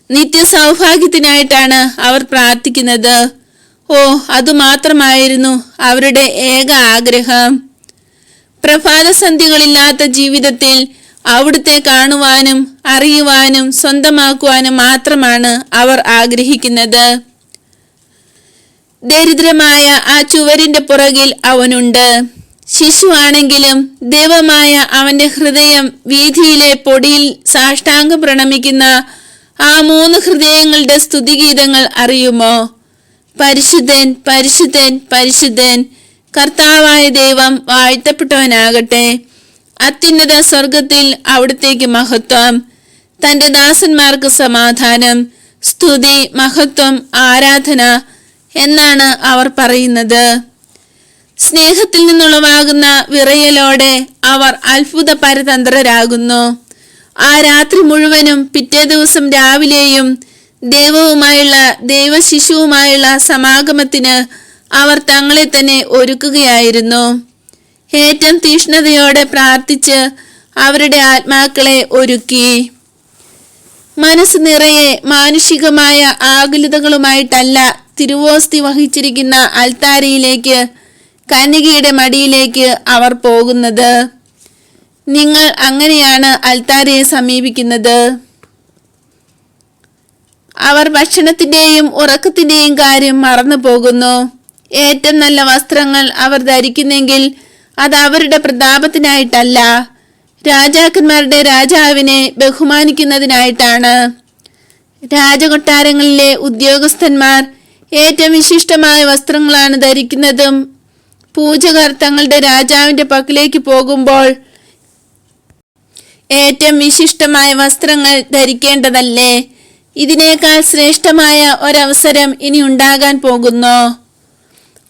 നിത്യസൗഭാഗ്യത്തിനായിട്ടാണ് അവർ പ്രാർത്ഥിക്കുന്നത്. ഓ, അതുമാത്രമായിരുന്നു അവരുടെ ഏക ആഗ്രഹം. പ്രഭാതസന്ധ്യകളില്ലാത്ത ജീവിതത്തിൽ അവിടുത്തെ കാണുവാനും അറിയുവാനും സ്വന്തമാക്കുവാനും മാത്രമാണ് അവർ ആഗ്രഹിക്കുന്നത്. ദരിദ്രമായ ആ ചുവരിന്റെ പുറകിൽ അവനുണ്ട്. ശിശുവാണെങ്കിലും ദൈവമായ അവന്റെ ഹൃദയം വീഥിയിലെ പൊടിയിൽ സാഷ്ടാംഗം പ്രണമിക്കുന്ന ആ 3 ഹൃദയങ്ങളുടെ സ്തുതിഗീതങ്ങൾ അറിയുമോ? പരിശുദ്ധൻ, പരിശുദ്ധൻ, പരിശുദ്ധൻ, കർത്താവായ ദൈവം വാഴ്ത്തപ്പെട്ടവനാകട്ടെ. അത്യുന്നത സ്വർഗത്തിൽ അവിടത്തേക്ക് മഹത്വം. തന്റെ ദാസന്മാർക്ക് സമാധാനം, സ്തുതി, മഹത്വം, ആരാധന എന്നാണ് അവർ പറയുന്നത്. സ്നേഹത്തിൽ നിന്നുളവാകുന്ന വിറയലോടെ അവർ അത്ഭുത പരതന്ത്രരാകുന്നു. ആ രാത്രി മുഴുവനും പിറ്റേ ദിവസം രാവിലെയും ദൈവവുമായുള്ള ദൈവശിശുവുമായുള്ള സമാഗമത്തിന് അവർ തങ്ങളെ തന്നെ ഒരുക്കുകയായിരുന്നു. ഏറ്റവും തീഷ്ണതയോടെ പ്രാർത്ഥിച്ച് അവരുടെ ആത്മാക്കളെ ഒരുക്കി. മനസ്സ് നിറയെ മാനുഷികമായ ആകുലതകളുമായിട്ടല്ല തിരുവോസ്തി വഹിച്ചിരിക്കുന്ന അൽത്താരയിലേക്ക് കന്യകയുടെ മടിയിലേക്ക് അവർ പോകുന്നത്. നിങ്ങൾ അങ്ങനെയാണ് അൽത്താരയെ സമീപിക്കുന്നത്. അവർ ഭക്ഷണത്തിന്റെയും ഉറക്കത്തിന്റെയും കാര്യം മറന്നു പോകുന്നു. ഏറ്റവും നല്ല വസ്ത്രങ്ങൾ അവർ ധരിക്കുന്നെങ്കിൽ അത് അവരുടെ പ്രതാപത്തിനായിട്ടല്ല, രാജാക്കന്മാരുടെ രാജാവിനെ ബഹുമാനിക്കുന്നതിനായിട്ടാണ്. രാജകൊട്ടാരങ്ങളിലെ ഉദ്യോഗസ്ഥന്മാർ ഏറ്റവും വിശിഷ്ടമായ വസ്ത്രങ്ങളാണ് ധരിക്കുന്നതും പൂജകർ തങ്ങളുടെ രാജാവിന്റെ പക്കലേക്ക് പോകുമ്പോൾ ഏറ്റവും വിശിഷ്ടമായ വസ്ത്രങ്ങൾ ധരിക്കേണ്ടതല്ലേ? ഇതിനേക്കാൾ ശ്രേഷ്ഠമായ ഒരവസരം ഇനി ഉണ്ടാകാൻ പോകുന്നു.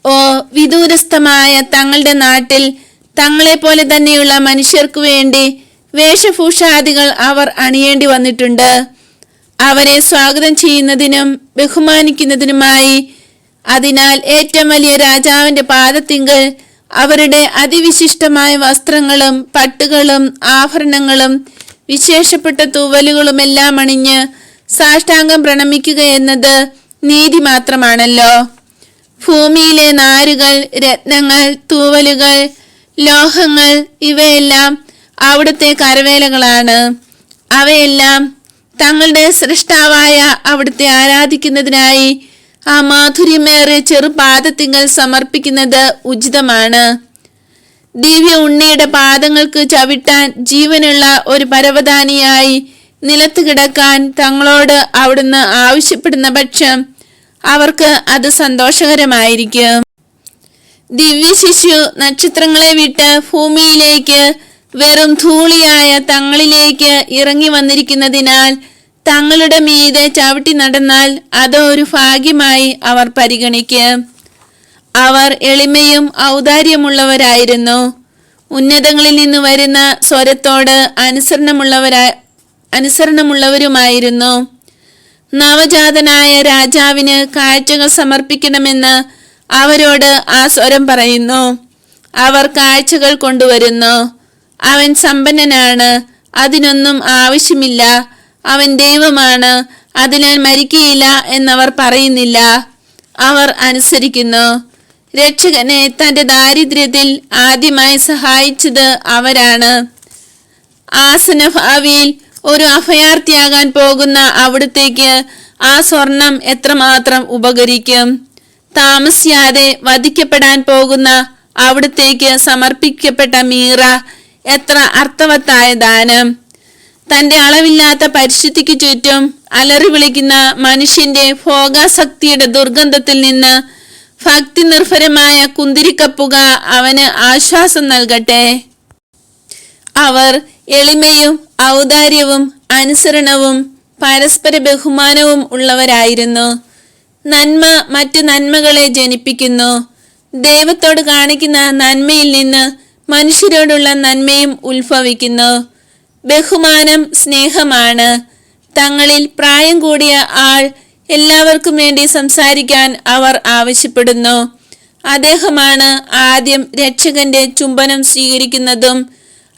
ഓ വിദൂരസ്ഥമായ തങ്ങളുടെ നാട്ടിൽ തങ്ങളെപ്പോലെ തന്നെയുള്ള മനുഷ്യർക്കു വേണ്ടി വേഷഭൂഷാദികൾ അവർ അണിയേണ്ടി വന്നിട്ടുണ്ട്. അവരെ സ്വാഗതം ചെയ്യുന്നതിനും ബഹുമാനിക്കുന്നതിനുമായി. അതിനാൽ ഏറ്റവും വലിയ രാജാവിന്റെ പാദത്തിങ്കൽ അവരുടെ അതിവിശിഷ്ടമായ വസ്ത്രങ്ങളും പട്ടുകളും ആഭരണങ്ങളും വിശേഷപ്പെട്ട തൂവലുകളുമെല്ലാം അണിഞ്ഞ് സാഷ്ടാംഗം പ്രണമിക്കുക എന്നത് നീതി മാത്രമാണല്ലോ. ഭൂമിയിലെ നാരുകൾ, രത്നങ്ങൾ, തൂവലുകൾ, ലോഹങ്ങൾ ഇവയെല്ലാം അവിടുത്തെ കരവേലകളാണ്. അവയെല്ലാം തങ്ങളുടെ സൃഷ്ടാവായ അവിടുത്തെ ആരാധിക്കുന്നതിനായി ആ മാധുര്യമേറിയ ചെറുപാദത്തിങ്കൽ സമർപ്പിക്കുന്നത് ഉചിതമാണ്. ദിവ്യ ഉണ്ണിയുടെ പാദങ്ങൾക്ക് ചവിട്ടാൻ ജീവനുള്ള ഒരു പരവതാനിയായി നിലത്ത് കിടക്കാൻ തങ്ങളോട് അവിടുന്ന് ആവശ്യപ്പെടുന്ന പക്ഷം അവർക്ക് അത് സന്തോഷകരമായിരിക്കും. ദിവ്യ ശിശു നക്ഷത്രങ്ങളെ വിട്ട് ഭൂമിയിലേക്ക് വെറും ധൂളിയായ തങ്ങളിലേക്ക് ഇറങ്ങി വന്നിരിക്കുന്നതിനാൽ തങ്ങളുടെ മീതെ ചവിട്ടി നടന്നാൽ അത് ഒരു ഭാഗ്യമായി അവർ പരിഗണിക്കും. അവർ എളിമയും ഔദാര്യമുള്ളവരായിരുന്നു. ഉന്നതങ്ങളിൽ നിന്ന് വരുന്ന സ്വരത്തോട് അനുസരണമുള്ളവരുമായിരുന്നു. നവജാതനായ രാജാവിന് കാഴ്ചകൾ സമർപ്പിക്കണമെന്ന് അവരോട് ആ സ്വരം പറയുന്നു. അവർ കാഴ്ചകൾ കൊണ്ടുവരുന്നു. അവൻ സമ്പന്നനാണ്, അതിനൊന്നും ആവശ്യമില്ല. അവൻ ദൈവമാണ്, അതിനാൽ മരിക്കുകയില്ല എന്നവർ പറയുന്നില്ല. അവർ അനുസരിക്കുന്നു. രക്ഷകനെ തന്റെ ദാരിദ്ര്യത്തിൽ ആദ്യമായി സഹായിച്ചത് അവരാണ്. ആസന്നഭാവിയിൽ ഒരു അഭയാർത്ഥിയാകാൻ പോകുന്ന അവിടുത്തേക്ക് ആ സ്വർണം എത്രമാത്രം ഉപകരിക്കും. താമസിയാതെ വധിക്കപ്പെടാൻ പോകുന്ന അവിടുത്തേക്ക് സമർപ്പിക്കപ്പെട്ട മീറ എത്ര അർത്ഥവത്തായ ദാനം. തന്റെ അളവില്ലാത്ത പരിശുദ്ധിക്ക് ചുറ്റും അലറി വിളിക്കുന്ന മനുഷ്യന്റെ ഭോഗാസക്തിയുടെ ദുർഗന്ധത്തിൽ നിന്ന് ഭക്തി നിർഭരമായ കുന്തിരിക്കപ്പുക അവന് ആശ്വാസം നൽകട്ടെ. അവർ എളിമയും ഔദാര്യവും അനുസരണവും പരസ്പര ബഹുമാനവും ഉള്ളവരായിരുന്നു. നന്മ മറ്റു നന്മകളെ ജനിപ്പിക്കുന്നു. ദൈവത്തോട് കാണിക്കുന്ന നന്മയിൽ നിന്ന് മനുഷ്യരോടുള്ള നന്മയും ഉത്ഭവിക്കുന്നു. ബഹുമാനം സ്നേഹമാണ്. തങ്ങളിൽ പ്രായം കൂടിയ ആൾ എല്ലാവർക്കും വേണ്ടി സംസാരിക്കാൻ അവർ ആവശ്യപ്പെടുന്നു. അദ്ദേഹമാണ് ആദ്യം രക്ഷകന്റെ ചുംബനം സ്വീകരിക്കുന്നതും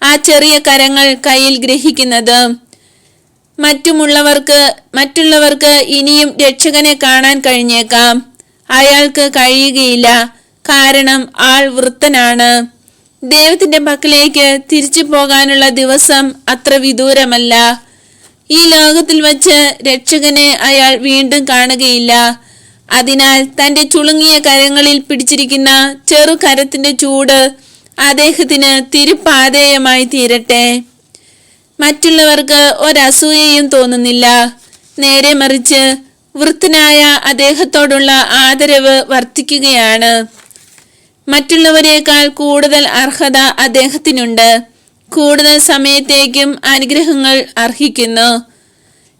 ആ ചെറിയ കരങ്ങൾ കയ്യിൽ ഗ്രഹിക്കുന്നതും. മറ്റുള്ളവർക്ക് ഇനിയും രക്ഷകനെ കാണാൻ കഴിഞ്ഞേക്കാം. അയാൾക്ക് കഴിയുകയില്ല, കാരണം ആൾ വൃത്തനാണ്. ദൈവത്തിന്റെ പക്കലേക്ക് തിരിച്ചു പോകാനുള്ള ദിവസം അത്ര വിദൂരമല്ല. ഈ ലോകത്തിൽ വച്ച് രക്ഷകനെ അയാൾ വീണ്ടും കാണുകയില്ല. അതിനാൽ തന്റെ ചുളുങ്ങിയ കരങ്ങളിൽ പിടിച്ചിരിക്കുന്ന ചെറു കരത്തിന്റെ ചൂട് അദ്ദേഹത്തിന് തിരുപ്പാതേയമായി തീരട്ടെ. മറ്റുള്ളവർക്ക് ഒരസൂയയും തോന്നുന്നില്ല. നേരെ മറിച്ച് വൃത്തനായ അദ്ദേഹത്തോടുള്ള ആദരവ് വർദ്ധിക്കുകയാണ്. മറ്റുള്ളവരെക്കാൾ കൂടുതൽ അർഹത അദ്ദേഹത്തിനുണ്ട്. കൂടുതൽ സമയത്തേക്കും അനുഗ്രഹങ്ങൾ അർഹിക്കുന്നു.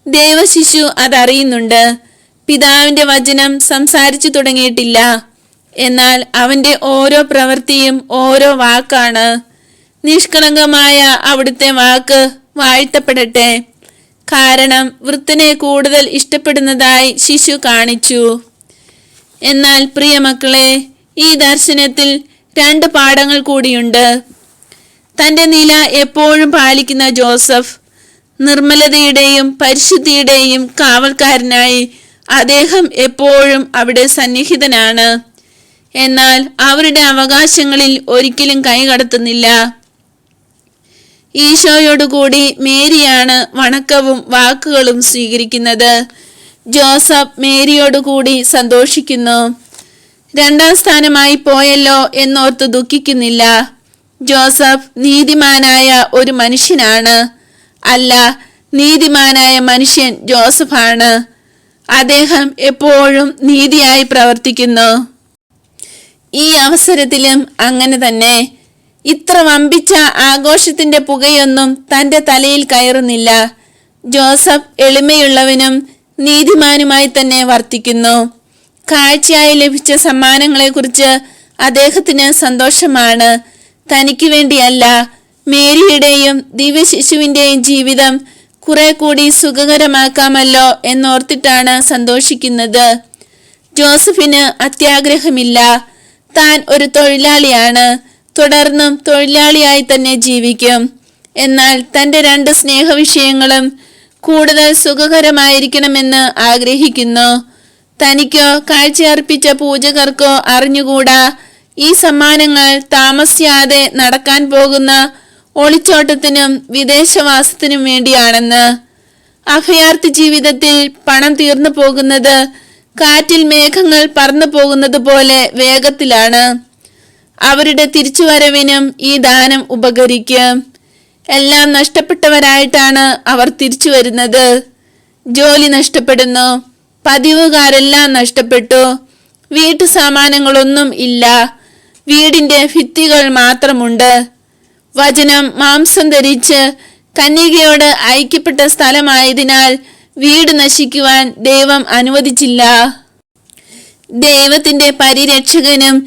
ദേവശിശു അതറിയുന്നുണ്ട്. പിതാവിന്റെ വചനം സംസാരിച്ചു തുടങ്ങിയിട്ടില്ല, എന്നാൽ അവന്റെ ഓരോ പ്രവൃത്തിയും ഓരോ വാക്കാണ്. നിഷ്കളങ്കമായ അവിടുത്തെ വാക്ക് വാഴ്ത്തപ്പെടട്ടെ, കാരണം വൃത്തനെ കൂടുതൽ ഇഷ്ടപ്പെടുന്നതായി ശിശു കാണിച്ചു. എന്നാൽ പ്രിയ മക്കളെ, ഈ ദർശനത്തിൽ 2 പാഠങ്ങൾ കൂടിയുണ്ട്. തന്റെ നില എപ്പോഴും പാലിക്കുന്ന ജോസഫ്, നിർമ്മലതയുടെയും പരിശുദ്ധിയുടെയും കാവൽക്കാരനായി അദ്ദേഹം എപ്പോഴും അവിടെ സന്നിഹിതനാണ്. എന്നാൽ അവരുടെ അവകാശങ്ങളിൽ ഒരിക്കലും കൈകടത്തുന്നില്ല. ഈശോയോടുകൂടി മേരിയാണ് വണക്കവും വാക്കുകളും സ്വീകരിക്കുന്നത്. ജോസഫ് മേരിയോടുകൂടി സന്തോഷിക്കുന്നു. 2ാം സ്ഥാനമായി പോയല്ലോ എന്നോർത്ത് ദുഃഖിക്കുന്നില്ല. ജോസഫ് നീതിമാനായ ഒരു മനുഷ്യനാണ്. അല്ല, നീതിമാനായ മനുഷ്യൻ ജോസഫാണ്. അദ്ദേഹം എപ്പോഴും നീതിയായി പ്രവർത്തിക്കുന്നു. ഈ അവസരത്തിലും അങ്ങനെ തന്നെ. ഇത്ര വമ്പിച്ച ആഘോഷത്തിന്റെ പുകയൊന്നും തന്റെ തലയിൽ കയറുന്നില്ല. ജോസഫ് എളിമയുള്ളവനും നീതിമാനുമായി തന്നെ വർത്തിക്കുന്നു. കാഴ്ചയായി ലഭിച്ച സമ്മാനങ്ങളെക്കുറിച്ച് അദ്ദേഹത്തിന് സന്തോഷമാണ്. തനിക്ക് വേണ്ടിയല്ല, മേരിയുടെയും ദിവ്യശിശുവിന്റെയും ജീവിതം കുറെ കൂടി സുഖകരമാക്കാമല്ലോ എന്നോർത്തിട്ടാണ് സന്തോഷിക്കുന്നത്. ജോസഫിന് അത്യാഗ്രഹമില്ല. താൻ ഒരു തൊഴിലാളിയാണ്. തുടർന്നും തൊഴിലാളിയായി തന്നെ ജീവിക്കും. എന്നാൽ തൻ്റെ 2 സ്നേഹവിഷയങ്ങളും കൂടുതൽ സുഖകരമായിരിക്കണമെന്ന് ആഗ്രഹിക്കുന്നു. തനിക്കോ കാഴ്ചയർപ്പിച്ച പൂജകർക്കോ അറിഞ്ഞുകൂടാ ഈ സമ്മാനങ്ങൾ താമസിയാതെ നടക്കാൻ പോകുന്ന ഒളിച്ചോട്ടത്തിനും വിദേശവാസത്തിനും വേണ്ടിയാണെന്ന്. അഭയാർത്ഥി ജീവിതത്തിൽ പണം തീർന്നു പോകുന്നത് കാറ്റിൽ മേഘങ്ങൾ പറന്നു പോകുന്നത് പോലെ വേഗത്തിലാണ്. അവരുടെ തിരിച്ചുവരവിനും ഈ ദാനം ഉപകരിക്കും. എല്ലാം നഷ്ടപ്പെട്ടവരായിട്ടാണ് അവർ തിരിച്ചു വരുന്നത്. ജോലി നഷ്ടപ്പെടുന്നു. പതിവുകാരെല്ലാം നഷ്ടപ്പെട്ടു. വീട്ടു സാമാനങ്ങളൊന്നും ഇല്ല. വീടിന്റെ ഭിത്തികൾ മാത്രമുണ്ട്. വചനം മാംസം ധരിച്ച് കന്യകയോട് ഐക്യപ്പെട്ട സ്ഥലമായതിനാൽ വീട് നശിക്കുവാൻ ദൈവം അനുവദിച്ചില്ല. ദൈവത്തിന്റെ പരിരക്ഷകനും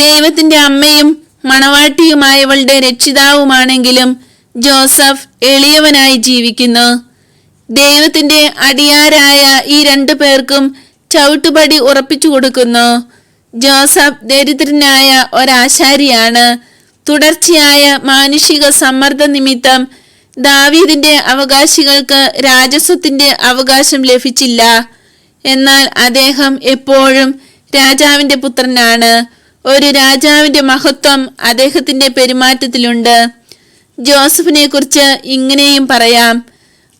ദൈവത്തിന്റെ അമ്മയും മണവാട്ടിയുമായവളുടെ രക്ഷിതാവുമാണെങ്കിലും ജോസഫ് എളിയവനായി ജീവിക്കുന്നു. ദൈവത്തിന്റെ അടിയാരായ ഈ 2 പേർക്കും ചവിട്ടുപടി ഉറപ്പിച്ചു കൊടുക്കുന്നു. ജോസഫ് ദരിദ്രനായ ഒരാശാരിയാണ്. തുടർച്ചയായ മാനുഷിക സമ്മർദ്ദ നിമിത്തം ദാവീദിന്റെ അവകാശികൾക്ക് രാജസ്വത്തിന്റെ അവകാശം ലഭിച്ചില്ല. എന്നാൽ അദ്ദേഹം എപ്പോഴും രാജാവിന്റെ പുത്രനാണ്. ഒരു രാജാവിന്റെ മഹത്വം അദ്ദേഹത്തിന്റെ പെരുമാറ്റത്തിലുണ്ട്. ജോസഫിനെ കുറിച്ച് ഇങ്ങനെയും പറയാം: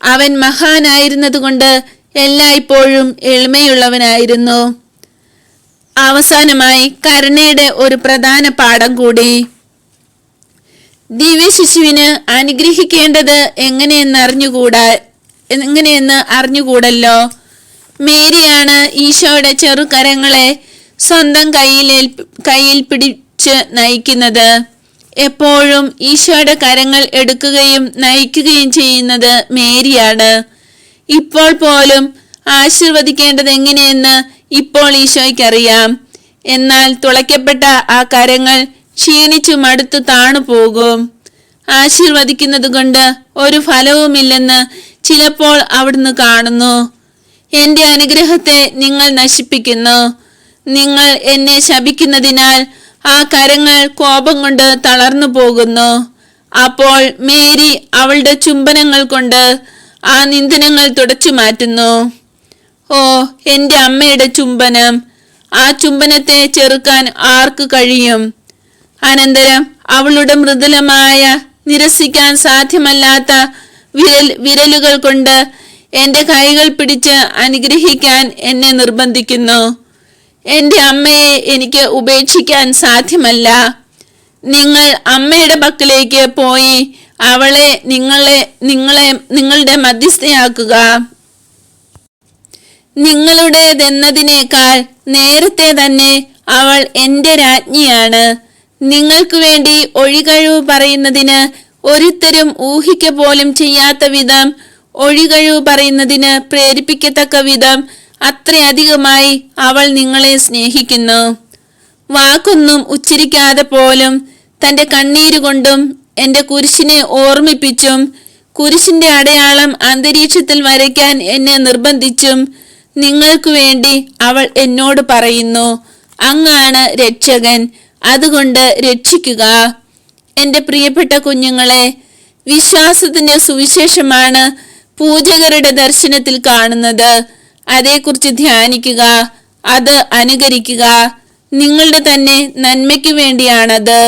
അവൻ മഹാനായിരുന്നതുകൊണ്ട് എല്ലായ്പ്പോഴും എളിമയുള്ളവനായിരുന്നു. അവസാനമായി കരുണയുടെ ഒരു പ്രധാന പാഠം കൂടി. ദിവ്യശിശുവിന് അനുഗ്രഹിക്കേണ്ടത് എങ്ങനെയെന്ന് അറിഞ്ഞുകൂടല്ലോ. മേരിയാണ് ഈശോയുടെ ചെറുകരങ്ങളെ സ്വന്തം കയ്യിൽ പിടിച്ച് നയിക്കുന്നത്. എപ്പോഴും ഈശോയുടെ കരങ്ങൾ എടുക്കുകയും നയിക്കുകയും ചെയ്യുന്നത് മേരിയാണ്. ഇപ്പോൾ പോലും ആശീർവദിക്കേണ്ടത് എങ്ങനെയെന്ന് ഇപ്പോൾ ഈശോയ്ക്കറിയാം. എന്നാൽ തുളയ്ക്കപ്പെട്ട ആ കരങ്ങൾ ക്ഷീണിച്ചു മടുത്തു താണു പോകും. ആശീർവദിക്കുന്നത് കൊണ്ട് ഒരു ഫലവുമില്ലെന്ന് ചിലപ്പോൾ അവിടുന്ന് കാണുന്നു. എന്റെ അനുഗ്രഹത്തെ നിങ്ങൾ നശിപ്പിക്കുന്നു. നിങ്ങൾ എന്നെ ശപിക്കുന്നതിനാൽ ആ കരങ്ങൾ കോപം കൊണ്ട് തളർന്നു പോകുന്നു. അപ്പോൾ മേരി അവളുടെ ചുംബനങ്ങൾ കൊണ്ട് ആ നിന്ദനങ്ങൾ തുടച്ചു മാറ്റുന്നു. ഓ, എന്റെ അമ്മയുടെ ചുംബനം! ആ ചുംബനത്തെ ചെറുക്കാൻ ആർക്ക് കഴിയും? അനന്തരം അവളുടെ മൃദുലമായ, നിരസിക്കാൻ സാധ്യമല്ലാത്ത വിരലുകൾ കൊണ്ട് എന്റെ കൈകൾ പിടിച്ച് അനുഗ്രഹിക്കാൻ എന്നെ നിർബന്ധിക്കുന്നു. എന്റെ അമ്മയെ എനിക്ക് ഉപേക്ഷിക്കാൻ സാധ്യമല്ല. നിങ്ങൾ അമ്മയുടെ പക്കലേക്ക് പോയി അവളെ നിങ്ങളുടെ മധ്യസ്ഥയാക്കുക. നിങ്ങളുടേതെന്നതിനേക്കാൾ നേരത്തെ തന്നെ അവൾ എന്റെ രാജ്ഞിയാണ്. നിങ്ങൾക്ക് വേണ്ടി ഒഴികഴിവ് പറയുന്നതിന് ഒരുത്തരും ഊഹിക്ക പോലും ചെയ്യാത്ത വിധം, ഒഴികഴിവ് പറയുന്നതിന് പ്രേരിപ്പിക്കത്തക്ക വിധം അത്രയധികമായി അവൾ നിങ്ങളെ സ്നേഹിക്കുന്നു. വാക്കൊന്നും ഉച്ചരിക്കാതെ പോലും തന്റെ കണ്ണീരുകൊണ്ടും എന്റെ കുരിശിനെ ഓർമ്മിപ്പിച്ചും കുരിശിന്റെ അടയാളം അന്തരീക്ഷത്തിൽ വരയ്ക്കാൻ എന്നെ നിർബന്ധിച്ചും നിങ്ങൾക്ക് വേണ്ടി അവൾ എന്നോട് പറയുന്നു, അങ്ങാണ് രക്ഷകൻ, അതുകൊണ്ട് രക്ഷിക്കുക. എന്റെ പ്രിയപ്പെട്ട കുഞ്ഞുങ്ങളെ, വിശ്വാസത്തിന്റെ സുവിശേഷമാണ് പൂജകരുടെ ദർശനത്തിൽ കാണുന്നത്. അതേക്കുറിച്ച് ധ്യാനിക്കുക, അത് അനുകരിക്കുക. നിങ്ങളുടെ തന്നെ നന്മയ്ക്കു വേണ്ടിയാണത്.